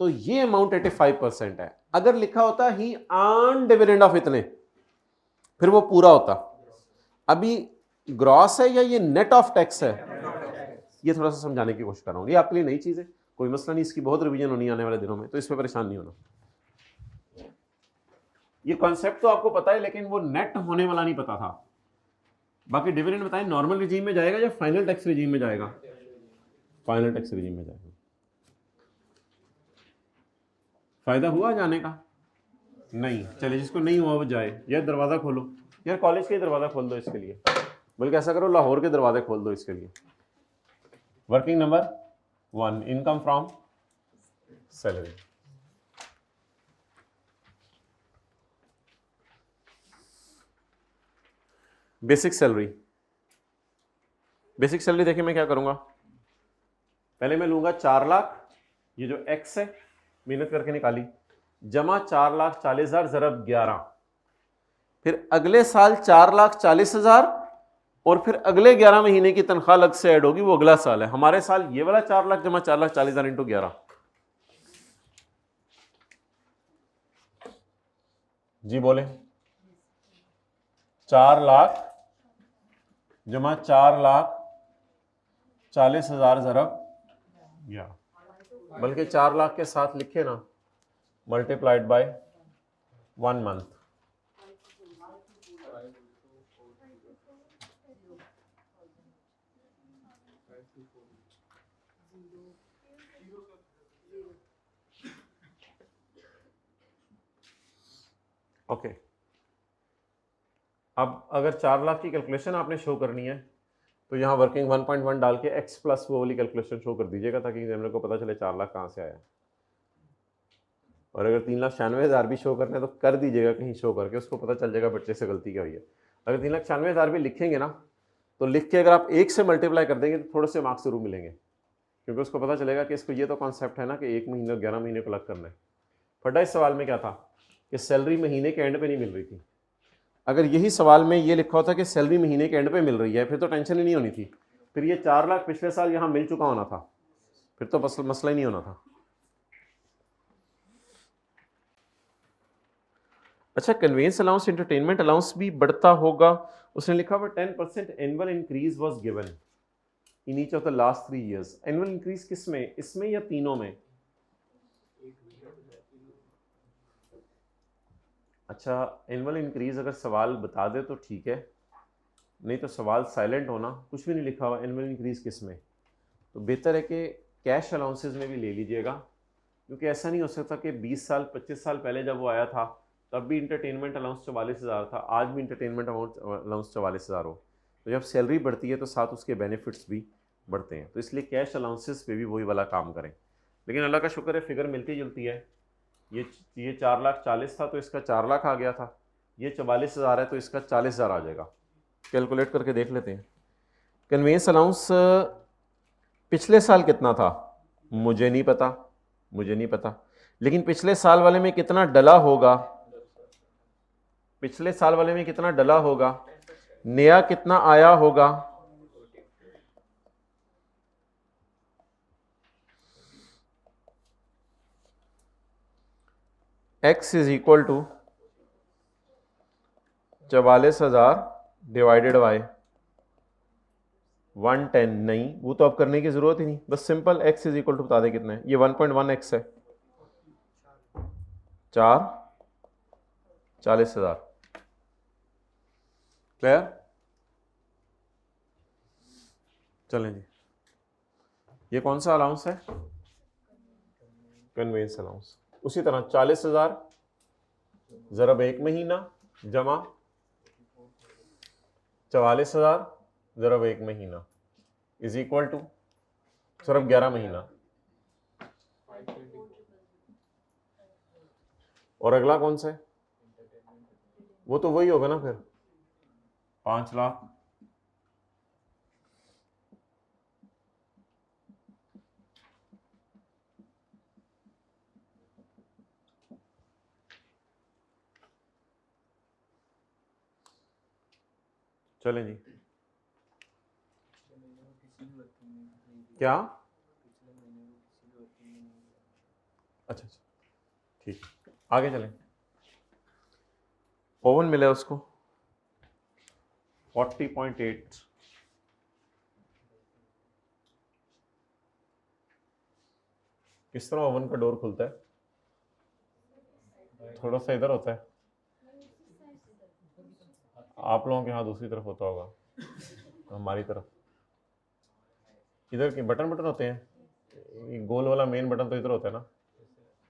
तो ये अमाउंट 85% है। अगर लिखा होता ही अर्न डिविडेंड ऑफ इतने, फिर वो पूरा होता। अभी ग्रॉस है या ये नेट ऑफ टैक्स है, ये थोड़ा सा समझाने की कोशिश कर रहा हूँ। ये आपके लिए नई चीज़ है, कोई मसला नहीं, इसकी बहुत रिवीजन होनी आने वाले दिनों में, तो इस पर परेशान नहीं होना। ये कॉन्सेप्ट तो आपको पता है, लेकिन वो नेट होने वाला नहीं पता था। बाकी डिविडेंड बताएं, नॉर्मल रिजीम में जाएगा या फाइनल टैक्स रिजीम में जाएगा? फाइनल टैक्स रिजीम में जाएगा। फायदा हुआ जाने का? नहीं। चलिए, जिसको नहीं हुआ वो जाए। यार दरवाज़ा खोलो, यार कॉलेज के दरवाज़ा खोल दो इसके लिए, बल्कि ऐसा करो लाहौर के दरवाजे खोल दो इसके लिए। Working number 1, income from salary. Basic salary. Basic salary देखिए मैं क्या करूंगा, पहले मैं लूंगा 4 लाख, ये जो एक्स है मेहनत करके निकाली, जमा 4,40,000 ज़रब 11, फिर अगले साल 4,40,000, और फिर अगले 11 महीने की तनख्वाह अलग से ऐड होगी, वो अगला साल है। हमारे साल ये वाला 4 लाख जमा 4,40,000 इंटू 11, जी बोले 4 लाख जमा 4,40,000 ज़रब या, बल्कि 4 लाख के साथ लिखे ना, मल्टीप्लाइड बाय 1 मंथ। ओके, अब अगर 4 लाख की कैलकुलेशन आपने शो करनी है तो यहाँ वर्किंग 1.1 डाल के x प्लस वो वाली कैलकुलेशन शो कर दीजिएगा ताकि एग्जामिनर को पता चले 4 लाख कहाँ से आया। और अगर 3,96,000 भी शो करना है तो कर दीजिएगा कहीं शो करके, उसको पता चल जाएगा बच्चे से गलती क्या हुई है। अगर 3,96,000 भी लिखेंगे ना तो लिख के अगर आप 1 से मल्टीप्लाई कर देंगे तो थोड़े से मार्क्स जरूर मिलेंगे, क्योंकि उसको पता चलेगा कि इसको ये तो कॉन्सेप्ट है ना कि 1 महीने 11 महीने को अलग करना है। फटा इस सवाल में क्या था कि सैलरी महीने के एंड पे नहीं मिल रही थी। अगर यही सवाल में ये लिखा होता कि सैलरी महीने के एंड पे मिल रही है फिर तो टेंशन ही नहीं होनी थी, फिर ये 4 लाख पिछले साल यहाँ मिल चुका होना था, फिर तो मसला ही नहीं होना था। अच्छा, कन्वेंस अलाउंस एंटरटेनमेंट अलाउंस भी बढ़ता होगा। उसने लिखा हुआ 10% annual increase was given in each of the last 3 years. Annual increase किस में, इसमें या तीनों में? अच्छा, एनुअल इंक्रीज अगर सवाल बता दे तो ठीक है, नहीं तो सवाल साइलेंट होना, कुछ भी नहीं लिखा हुआ एनुअल इंक्रीज किस में, तो बेहतर है कि कैश अलाउंसेस में भी ले लीजिएगा, क्योंकि ऐसा नहीं हो सकता कि 20 साल 25 साल पहले जब वो आया था तब भी इंटरटेनमेंट अलाउंस 44,000 था, आज भी इंटरटेनमेंट अलाउंस 44,000 हो। तो जब सैलरी बढ़ती है तो साथ उसके बेनिफिट्स भी बढ़ते हैं, तो इसलिए कैश अलाउंसेस पे भी वही वाला काम करें। लेकिन अल्लाह का शुक्र है फिगर मिलती जुलती है। ये 4,40,000 था तो इसका 4 लाख आ गया था, ये 44,000 है तो इसका 40,000 आ जाएगा। कैलकुलेट करके देख लेते हैं। कन्वेंस अलाउंस पिछले साल कितना था मुझे नहीं पता, लेकिन पिछले साल वाले में कितना डला होगा, नया कितना आया होगा, x is equal to 44,000 divided by 110। नहीं, वो तो अब करने की जरूरत ही नहीं, बस simple x is equal to बता दे कितना है। ये 1.1x है, 40,000। क्लियर? चलें जी, ये कौन सा अलाउंस है? Convince allowance. उसी तरह 40,000 ज़रब 1 महीना जमा 44,000 ज़रब 1 महीना इज इक्वल टू ज़रब 11 महीना। और अगला कौन सा है? वो तो वही होगा ना फिर, 5 लाख। चलें जी, क्या? अच्छा ठीक, आगे चलें। ओवन मिला उसको 40.8। किस तरह ओवन का डोर खुलता है? थोड़ा सा इधर होता है, आप लोगों के यहाँ दूसरी तरफ होता होगा, हमारी तरफ इधर के बटन होते हैं। ये गोल वाला मेन बटन तो इधर होता है ना,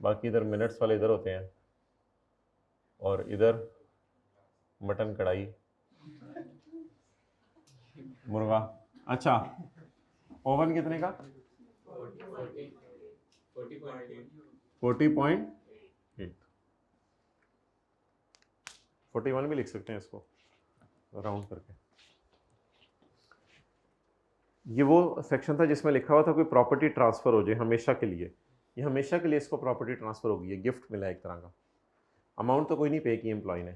बाकी इधर मिनट्स वाले इधर होते हैं, और इधर मटन कढ़ाई मुर्गा। अच्छा, ओवन कितने का? 40.8। 41 भी लिख सकते हैं इसको राउंड करके। ये वो सेक्शन था जिसमें लिखा हुआ था कोई प्रॉपर्टी ट्रांसफर हो जाए हमेशा के लिए, ये हमेशा के लिए इसको प्रॉपर्टी ट्रांसफर होगी, ये गिफ्ट मिला एक तरह का। अमाउंट तो कोई नहीं पे की एम्प्लॉय ने।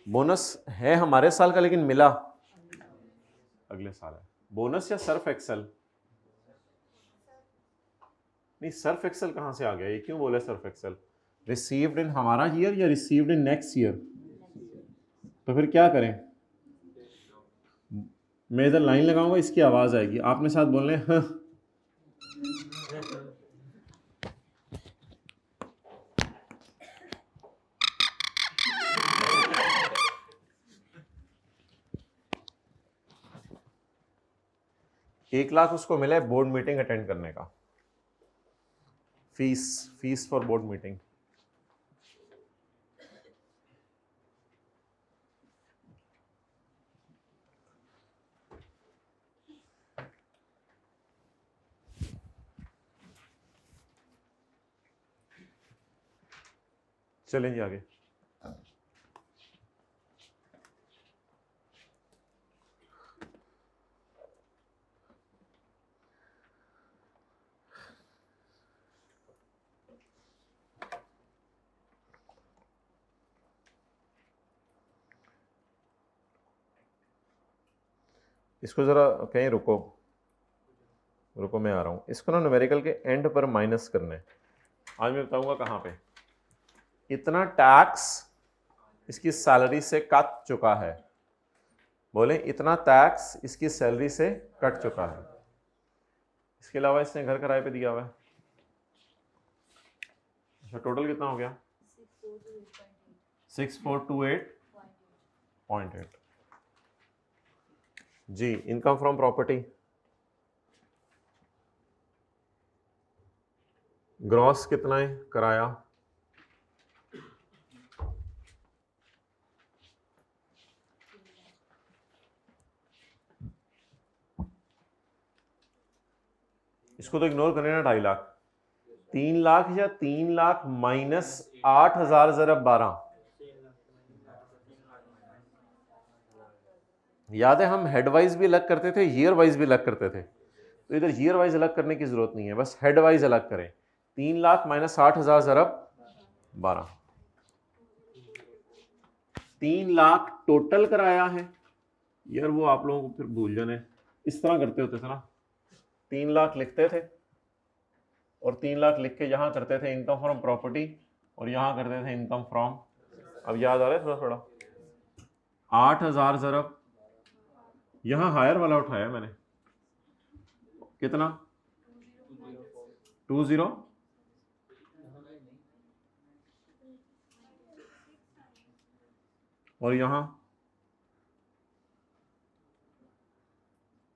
बोनस है हमारे साल का लेकिन मिला अगले साल है। बोनस या सर्फ एक्सेल? नहीं, सर्फ एक्सेल कहाँ से आ गया, ये क्यों बोले सर्फ एक्सेल? रिसीव्ड इन हमारा ईयर या रिसीव्ड इन नेक्स्ट ईयर? तो फिर क्या करें, मैं इधर लाइन लगाऊंगा, इसकी आवाज़ आएगी, आपने साथ बोलने हाँ। एक लाख उसको मिला है बोर्ड मीटिंग अटेंड करने का, फीस फॉर बोर्ड मीटिंग। चलें जी आगे। इसको ज़रा कहीं रुको मैं आ रहा हूँ। इसको ना न्यूमेरिकल के एंड पर माइनस करना है। आज मैं बताऊंगा कहाँ पे। इतना टैक्स इसकी सैलरी से कट चुका है, बोले इतना टैक्स इसकी सैलरी से कट चुका है। इसके अलावा इसने घर किराए पे दिया हुआ है। अच्छा, टोटल कितना हो गया? 6428.8 जी। इनकम फ्रॉम प्रॉपर्टी ग्रॉस कितना है? किराया इसको तो इग्नोर करें ना, 2.5 लाख, 3 लाख या 3 लाख माइनस 8,000 ज़रब 12। याद है हम हेड वाइज भी अलग करते थे, ईयर वाइज भी अलग करते थे, तो इधर ईयर वाइज अलग करने की जरूरत नहीं है, बस हेड वाइज अलग करें। 3 लाख माइनस 8,000 ज़रब 12। 3 लाख टोटल कराया है यार, वो आप लोगों को फिर भूल जाने, इस तरह करते होते थे ना, 3 लाख लिखते थे और 3 लाख लिख के यहाँ करते थे इनकम फ्रॉम प्रॉपर्टी और यहाँ करते थे इनकम फ्रॉम, अब याद आ रहा है थोड़ा थोड़ा, 8,000 ज़रब, यहाँ हायर वाला उठाया मैंने, कितना? 20 और यहाँ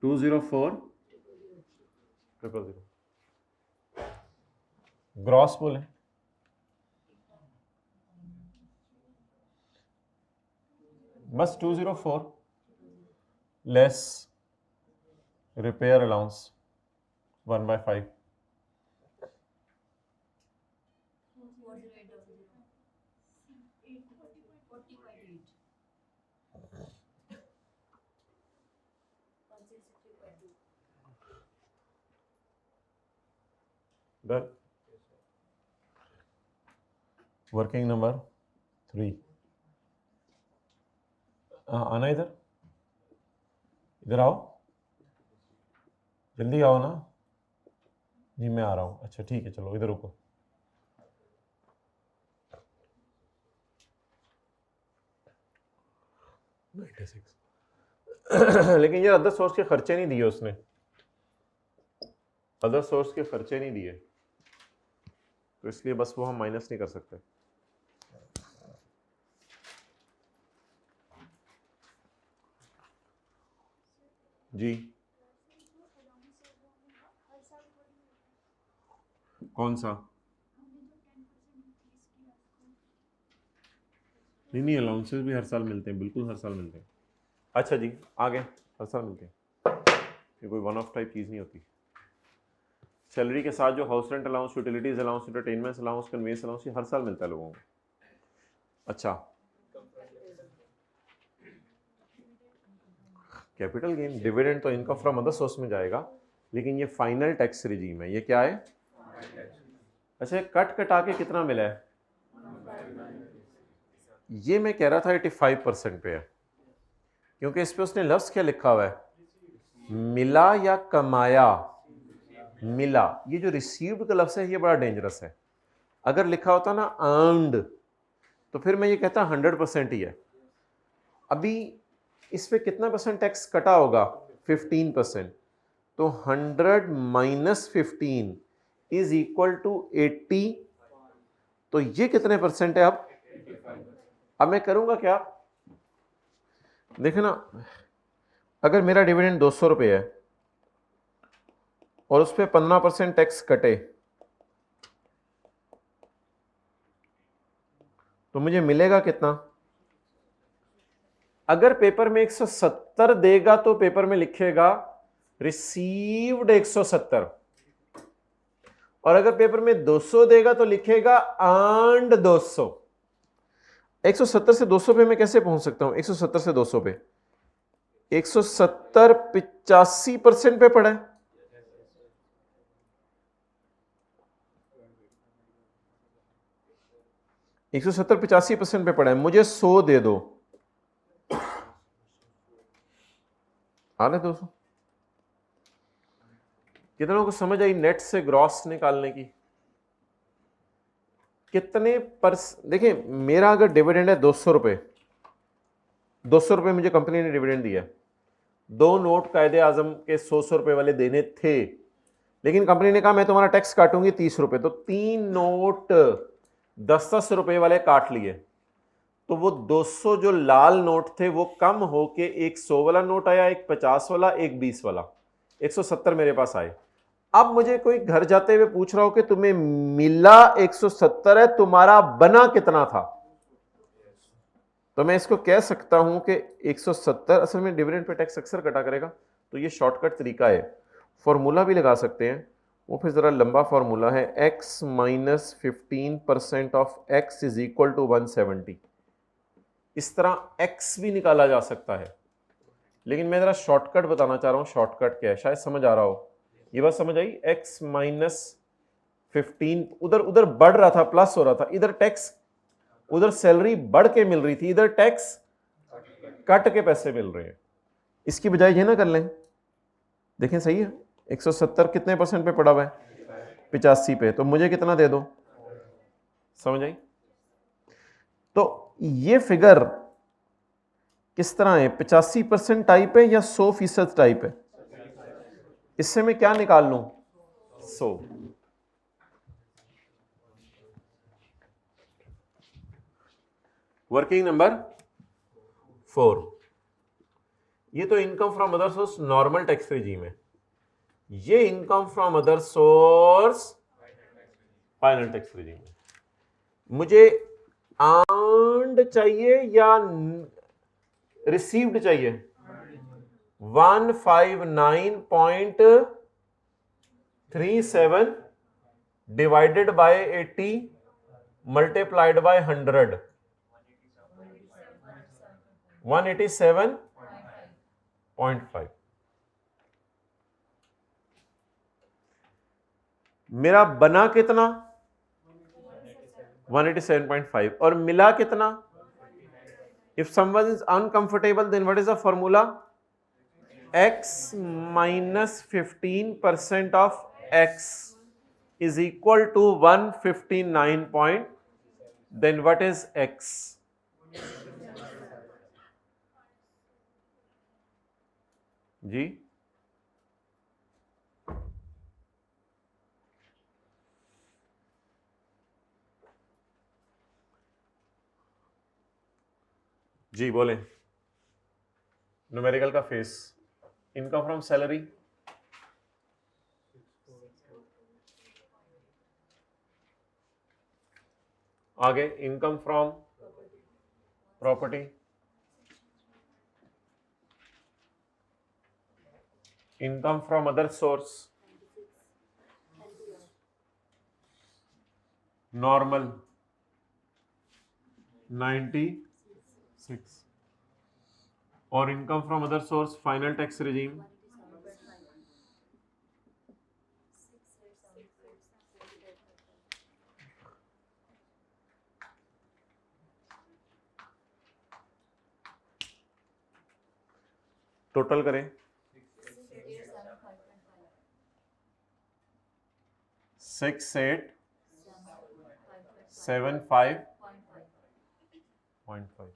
204,000 ग्रॉस बोले। बस 204 less repair allowance 1/5, done. Working number 3 आना, इधर इधर आओ, जल्दी आओ ना जी, मैं आ रहा हूँ। अच्छा ठीक है, चलो इधर रुको। लेकिन यार अदर सोर्स के खर्चे नहीं दिए उसने, अदर सोर्स के खर्चे नहीं दिए, तो इसलिए बस वो हम माइनस नहीं कर सकते। जी कौन सा? नहीं, अलाउंसेस भी हर साल मिलते हैं, बिल्कुल हर साल मिलते हैं। अच्छा जी आगे, हर साल मिलते हैं, ये कोई वन ऑफ टाइप चीज़ नहीं होती। सैलरी के साथ जो house rent allowance, utilities allowance, entertainment allowance, convince allowance, ये हर साल मिलता है लोगों को। अच्छा, कैपिटल गेन डिविडेंड तो इनकम फ्रॉम अदर सोर्स में जाएगा, लेकिन ये फाइनल टैक्स रिजीम है। ये क्या है? अच्छा, कट कटा के कितना मिला है? ये मैं कह रहा था 85% पे है, क्योंकि इस पे उसने लफ्ज़ क्या लिखा हुआ है? मिला या कमाया? मिला। ये जो रिसीव्ड का लफ्ज़ है ये बड़ा डेंजरस है। अगर लिखा होता ना अर्नड, तो फिर मैं ये कहता 100% ही है। अभी इस पे कितना परसेंट टैक्स कटा होगा? 15%। तो 100 माइनस 15 इज इक्वल टू 80। तो ये कितने परसेंट है? अब मैं करूंगा क्या, देखे ना, अगर मेरा डिविडेंड 200 रुपये है और उस पर 15% टैक्स कटे तो मुझे मिलेगा कितना? अगर पेपर में 170 देगा तो पेपर में लिखेगा रिसीव्ड 170, और अगर पेपर में 200 देगा तो लिखेगा अर्न्ड 200। 170 से 200 पे मैं कैसे पहुंच सकता हूं? 170 से 200 पे 170 85% पे पड़ा है। एक 170 85% पे पड़ा है, मुझे 100 दे दो, आने 200। कितनों को समझ आई नेट से ग्रॉस निकालने की? कितने देखिए, मेरा अगर डिविडेंड है 200 रुपए, 200 रुपए मुझे कंपनी ने डिविडेंड दिया, 2 नोट कायदे आजम के 100 रुपए वाले देने थे, लेकिन कंपनी ने कहा मैं तुम्हारा टैक्स काटूंगी 30 रुपए, तो 3 नोट 10-10 रुपए वाले काट लिए। तो वो 200 जो लाल नोट थे वो कम होके एक 100 वाला नोट आया, एक 50 वाला, एक 20 वाला, 170 मेरे पास आए। अब मुझे कोई घर जाते हुए पूछ रहा हो कि तुम्हें मिला 170 है, तुम्हारा बना कितना था, तो मैं इसको कह सकता हूं कि 170 असल में डिविडेंड पे टैक्स अक्सर कटा करेगा, तो ये शॉर्टकट तरीका है। फॉर्मूला भी लगा सकते हैं, वो फिर जरा लंबा फॉर्मूला है, x minus 15% of x is equal to 170। इस तरह x भी निकाला जा सकता है, लेकिन मैं जरा शॉर्टकट बताना चाह रहा हूं। शॉर्टकट क्या है, शायद समझ आ रहा हो। ये बात समझ आई? x माइनस 15 उधर उधर बढ़ रहा था, प्लस हो रहा था, इधर टैक्स, उधर सैलरी बढ़ के मिल रही थी, इधर टैक्स कट के पैसे मिल रहे हैं। इसकी बजाय ये ना कर लें, देखें सही है, 170 कितने परसेंट पे पड़ा हुआ है? 85 पे, तो मुझे कितना दे दो? समझ आई? तो ये फिगर किस तरह है? 85% टाइप है या 100% टाइप है? इससे मैं क्या निकाल लूं? 100। वर्किंग नंबर 4, ये तो income from other source normal tax regime है, ये income from other source final tax regime है। मुझे अर्न्ड चाहिए या रिसीव्ड चाहिए? 159.37 डिवाइडेड बाय 80 मल्टीप्लाइड बाय 100, 187.5। मेरा बना कितना? 187.5, और मिला कितना? If someone is uncomfortable, then what is the formula? X minus 15% of X is equal to 159 point. Then what is X? जी, जी बोले। न्यूमेरिकल का फेस, इनकम फ्रॉम सैलरी, आगे income from property, income from other source normal 96, और income from other source final tax regime 68 करें 6875.5।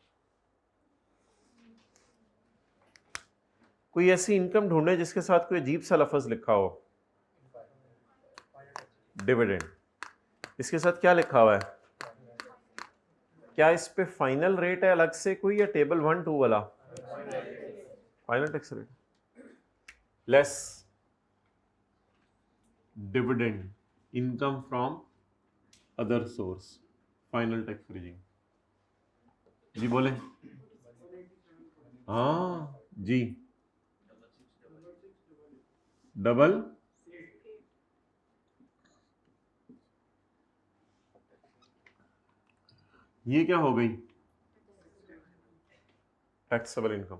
कोई ऐसी income ढूंढे जिसके साथ कोई अजीब सा लफ्ज लिखा हो, डिविडेंड। इसके साथ क्या लिखा हुआ है? क्या इस पे फाइनल रेट है अलग से कोई, या टेबल 1 2 वाला final tax rate less dividend income from other source final tax raising. जी बोले। हाँ जी, डबल ये क्या हो गई? Taxable income.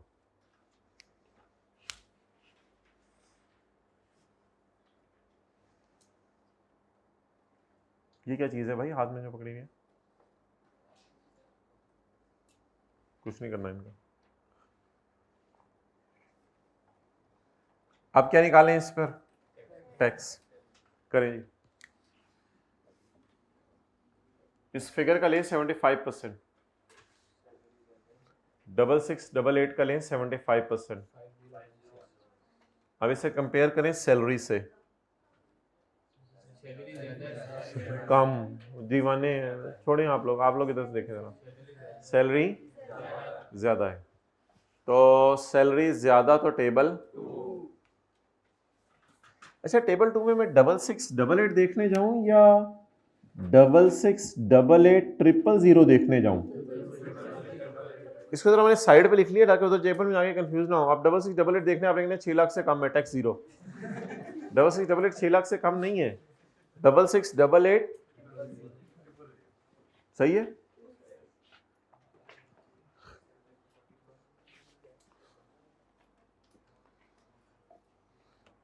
ये क्या चीज है भाई हाथ में जो पकड़ी हुई है? कुछ नहीं करना इनका। अब क्या निकालें इस पर? टैक्स करें जी। इस फिगर का लें 75%, 6688 का लें 75%। अब इसे कंपेयर करें सैलरी से। कम दीवाने छोड़ें आप लोग इधर से देखें जरा। सैलरी ज्यादा है, तो सैलरी ज्यादा तो टेबल। अच्छा, टेबल 2 में मैं 6688 देखने जाऊं या 668800 देखने जाऊं? इसको जरा मैंने साइड पे लिख लिया ताकि उधर टेबल में आगे कंफ्यूज ना हो। आप 6688 देखने आप देखने 6 लाख से कम है, टैक्स जीरो। 6688 6 लाख से कम नहीं है, 6688 सही है।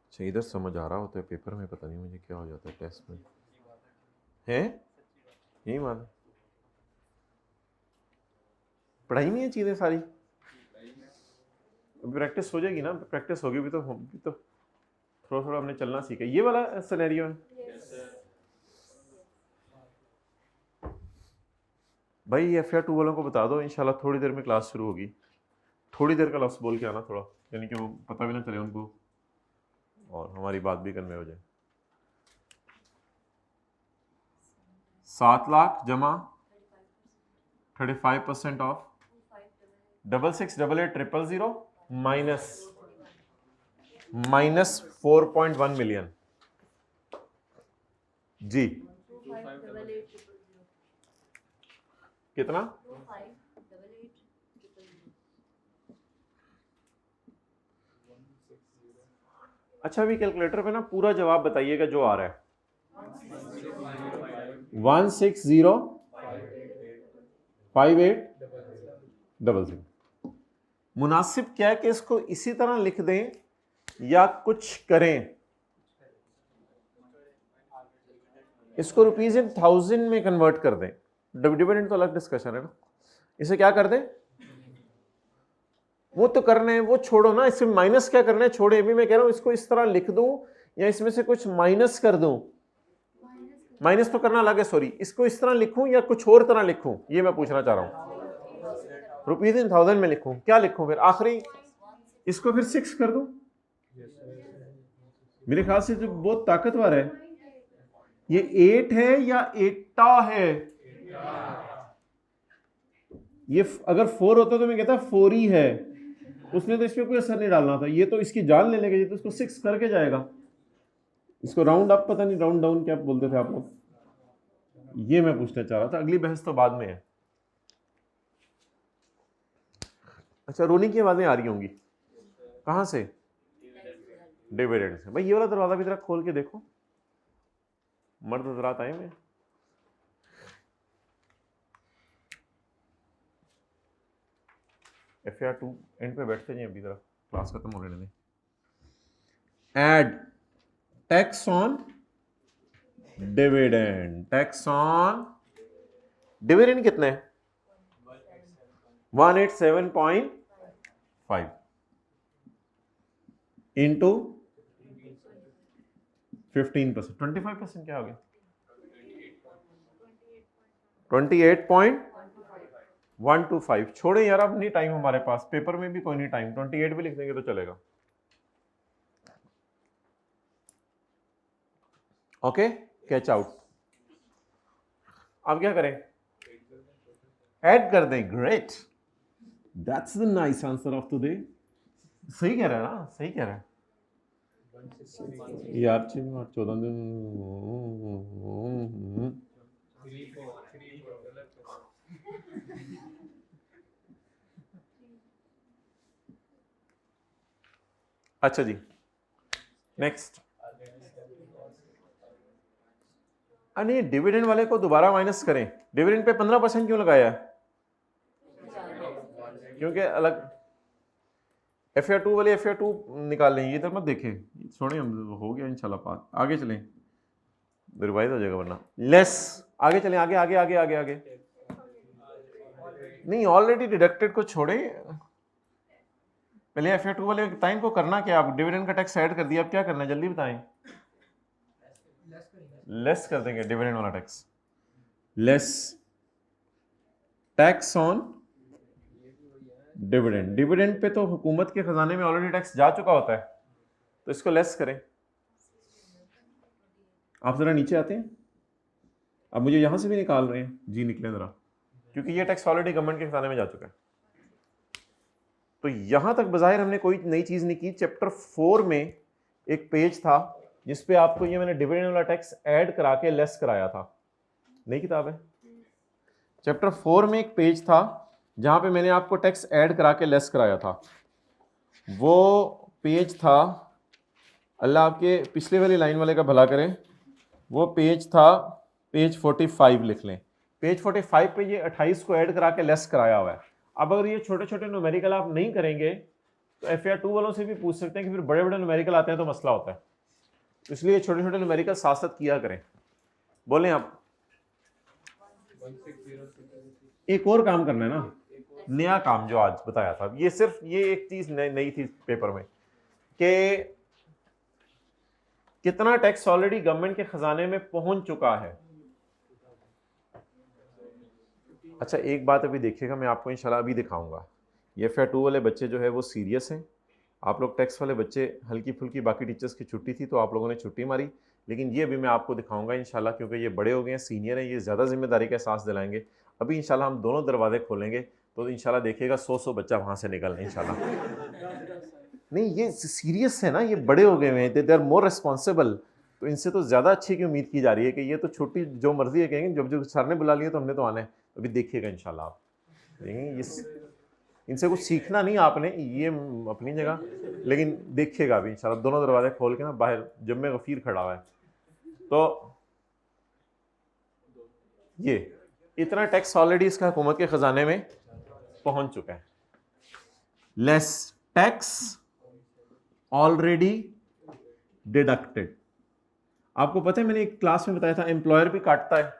अच्छा, इधर समझ आ रहा होता है, पेपर में पता नहीं मुझे क्या हो जाता है, टेस्ट में है यही मान। पढ़ाई में ये चीजें सारी प्रैक्टिस हो जाएगी ना, प्रैक्टिस होगी भी तो थोड़ा थोड़ा हमने चलना सीखा। ये वाला सिनेरियो है भाई। FR2 वालों को बता दो इंशाल्लाह थोड़ी देर में क्लास शुरू होगी। थोड़ी देर का लफ्ज़ बोल के आना थोड़ा, यानी कि वो पता भी ना चले उनको और हमारी बात भी कन्वे हो जाए। 7 लाख जमा 35% ऑफ 668800 माइनस 4.1 मिलियन जी। कितना? अच्छा, अभी कैलकुलेटर पे ना पूरा जवाब बताइएगा जो आ रहा है। 1605866। मुनासिब क्या है कि इसको इसी तरह लिख दें या कुछ करें, इसको रुपीज इन 1000 में कन्वर्ट कर दें। डिविडेंड तो अलग डिस्कशन है ना। इसे क्या कर दें? वो तो करना है, वो छोड़ो ना, इसमें माइनस क्या करना है छोड़े। अभी मैं कह रहा हूं इसको इस तरह लिख दूं या इसमें से कुछ माइनस कर दूं। माइनस तो करना अलग है, सॉरी। इसको इस तरह लिखूं या कुछ और तरह लिखूं, ये मैं पूछना चाह रहा हूं। रुपीज इन 1000 में लिखूं, क्या लिखूं फिर आखिरी? इसको फिर 6 कर दूं। मेरे ख्याल से जो बहुत ताकतवर है ये 8 है या 8 है। ये अगर 4 होता तो मैं कहता 4 ही है, उसने तो इस पर कोई असर नहीं डालना था। ये तो इसकी जान ले लेगा, ये तो इसको 6 करके जाएगा। इसको राउंड अप पता नहीं राउंड डाउन क्या बोलते थे आप लोग, ये मैं पूछना चाह रहा था। अगली बहस तो बाद में है। अच्छा, रोनी की आवाजें आ रही होंगी कहां से? डिविडेंड से। भाई ये वाला दरवाजा भी जरा खोल के देखो, मर्द हजरात आए हुए। FR2 एंड पे बैठते हैं, अभी जरा क्लास खत्म होने दें। Add tax on dividend. Tax on dividend कितना है? 187.5 इंटू 15%। 25% क्या हो गया? 28.125। छोड़े यार, अब नहीं टाइम हमारे पास, पेपर में भी कोई नहीं टाइम। 28 भी लिख देंगे तो चलेगा। Okay, catch out. अब क्या करें, ऐड कर दें। Great, that's the nice answer of today. सही कह रहा है ना, सही कह रहा है यार। 14 दिन। अच्छा जी, नेक्स्ट। नहीं, डिविडेंड वाले को दोबारा माइनस करें। डिविडेंड पे 15% क्यों लगाया है? क्योंकि अलग FR2 वाले FR2 निकाल लेंगे, इधर मत देखें, छोड़ें, हम हो गया इंशाल्लाह पास। आगे चलें, रिवाइज हो जाएगा वरना। लेस, आगे चलें, आगे आगे आगे आगे आगे। नहीं, ऑलरेडी डिडक्टेड को छोड़ें, पहले FR2 वाले बताएं को करना क्या। आप डिविडेंड का टैक्स ऐड कर दिया, अब क्या करना है जल्दी बताएं। लेस कर देंगे डिविडेंड वाला tax. Less tax on dividend. Dividend pay तो हुकूमत के खजाने में ऑलरेडी टैक्स जा चुका होता है, तो इसको लेस करें। आप जरा नीचे आते हैं, अब मुझे यहां से भी निकाल रहे हैं जी, निकले जरा, क्योंकि ये टैक्स ऑलरेडी गवर्नमेंट के खजाने में जा चुका है। तो यहां तक बज़ाहिर हमने कोई नई चीज नहीं की। चैप्टर 4 में एक पेज था जिसपे आपको ये मैंने डिविडेंड वाला टैक्स ऐड करा के लेस कराया था। नई किताब है। चैप्टर 4 में एक पेज था जहां पे मैंने आपको टैक्स ऐड करा के लेस कराया था। वो पेज था, अल्लाह आपके पिछले वाली लाइन वाले का भला करें, वो पेज था पेज 45 लिख लें। पेज 45 पे ये 28 को ऐड करा के लेस कराया हुआ है। अब अगर ये छोटे छोटे न्यूमेरिकल आप नहीं करेंगे तो FR2 वालों से भी पूछ सकते हैं कि फिर बड़े बड़े न्यूमेरिकल आते हैं तो मसला होता है। इसलिए छोटे छोटे न्यूमेरिकल साथ साथ किया करें। बोलें आप। एक और काम करना है ना, नया काम जो आज बताया था, ये सिर्फ ये एक चीज नई थी पेपर में कि कितना टैक्स ऑलरेडी गवर्नमेंट के खजाने में पहुंच चुका है। अच्छा, एक बात अभी देखिएगा, मैं आपको इंशाल्लाह अभी दिखाऊंगा। ये FR2 वाले बच्चे जो है वो सीरियस हैं। आप लोग टैक्स वाले बच्चे हल्की फुल्की, बाकी टीचर्स की छुट्टी थी तो आप लोगों ने छुट्टी मारी, लेकिन ये अभी मैं आपको दिखाऊंगा इंशाल्लाह, क्योंकि ये बड़े हो गए हैं, सीनियर हैं, ये ज़्यादा जिम्मेदारी का एहसास दिलाएंगे। अभी इंशाल्लाह हम दोनों दरवाजे खोलेंगे तो इंशाल्लाह देखिएगा 100 बच्चा वहाँ से निकलना इंशाल्लाह। नहीं, ये सीरियस है ना, ये बड़े हो गए हैं, दे आर मोर रिस्पॉन्सिबल, तो इनसे तो ज़्यादा अच्छी की उम्मीद की जा रही है कि ये तो छुट्टी जो मर्जी है कहेंगे, जब जो सर ने बुला लिया तो हमने तो आना है। अभी देखिएगा इंशाल्लाह आप देखेंगे, ये इनसे कुछ सीखना नहीं आपने, ये अपनी जगह, लेकिन देखिएगा अभी इंशाल्लाह दोनों दरवाजे खोल के ना, बाहर जम्मे गफीर खड़ा हुआ है। तो ये इतना टैक्स ऑलरेडी इसका हुकूमत के खजाने में पहुंच चुका है। Less tax already deducted. आपको पता है, मैंने एक क्लास में बताया था एम्प्लॉयर भी काटता है,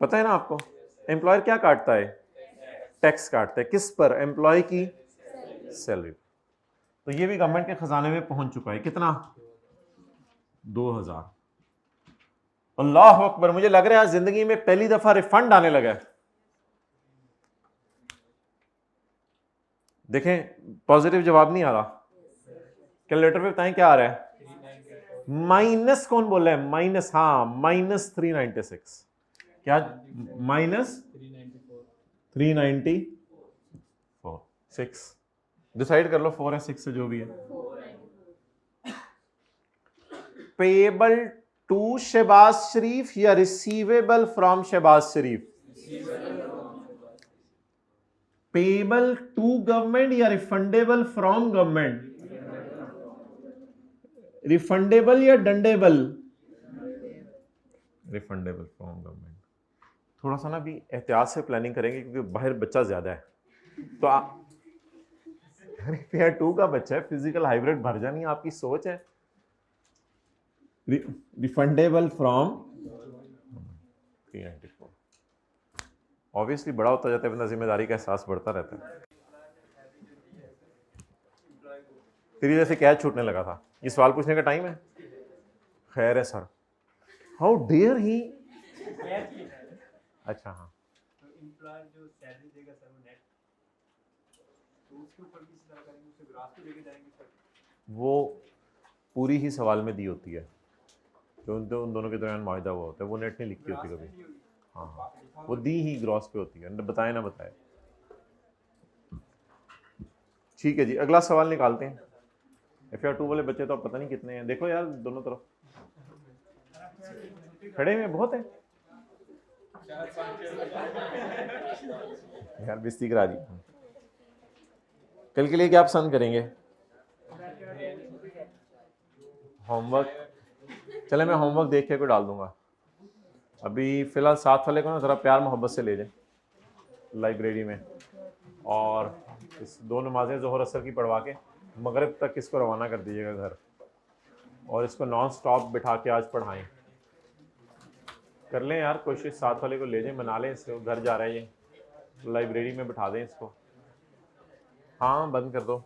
पता है ना आपको। एम्प्लॉयर क्या काटता है? टैक्स काटता है। किस पर? एम्प्लॉय की सैलरी। तो ये भी गवर्नमेंट के खजाने में पहुंच चुका है। कितना? 2000। अल्लाह अकबर, मुझे लग रहा है आज जिंदगी में पहली दफा रिफंड आने लगा है। देखें, पॉजिटिव जवाब नहीं आ रहा। कैलकुलेटर पे बताएं क्या आ रहा है। माइनस कौन बोल रहा है? माइनस, हाँ, -396। क्या? -394 6। डिसाइड कर लो 4 है 6 से, जो भी है। पेएबल टू शहबाज शरीफ या receivable from Shahbaz Sharif? Payable to government या रिफंडेबल फ्रॉम गवर्नमेंट? रिफंडेबल या डंडेबल? Refundable from government. थोड़ा सा ना भी एहतियात से प्लानिंग करेंगे क्योंकि बाहर बच्चा ज्यादा है। तो आप पेयर 2 का बच्चा है, फिजिकल हाइब्रिड भर जानी आपकी सोच है। Refundable from 394। ऑब्वियसली बड़ा होता जाता है बंदा, जिम्मेदारी का एहसास बढ़ता रहता है। तेरी वजह से क्या छूटने लगा था। ये सवाल पूछने का टाइम है? खैर है सर। How dare he. अच्छा, हाँ, तो एम्प्लॉयर जो सैलरी देगा सर, वो नेट, तो उसके ऊपर किस तरह करेंगे, उसे ग्राफ पे लेके जाएंगे सर? वो पूरी ही सवाल में दी होती है। जो उन दोनों के दरमियान माहिदा हुआ होता है, वो नेट नहीं लिखती होती कभी। हाँ हाँ, वो दी ही ग्रॉस पे होती है, बताए ना बताए। ठीक है जी, अगला सवाल निकालते हैं। FR2 वाले बच्चे तो अब पता नहीं कितने हैं, देखो यार दोनों तरफ खड़े हुए बहुत हैं यार, बेइज्जती करा दी। कल के लिए क्या पसंद करेंगे? होमवर्क, चले मैं होमवर्क देख के कोई डाल दूंगा। अभी फ़िलहाल साथ वाले को ना ज़रा प्यार मोहब्बत से ले जाए लाइब्रेरी में, और इस 2 नमाज़ें ज़ोहर असर की पढ़वा के मगरिब तक इसको रवाना कर दीजिएगा घर, और इसको नॉन स्टॉप बिठा के आज पढ़ाएं। कर लें यार कोशिश, साथ वाले को ले जाएं, मना लें इसको, घर जा रहा है ये, लाइब्रेरी में बिठा दें इसको। हाँ बंद कर दो।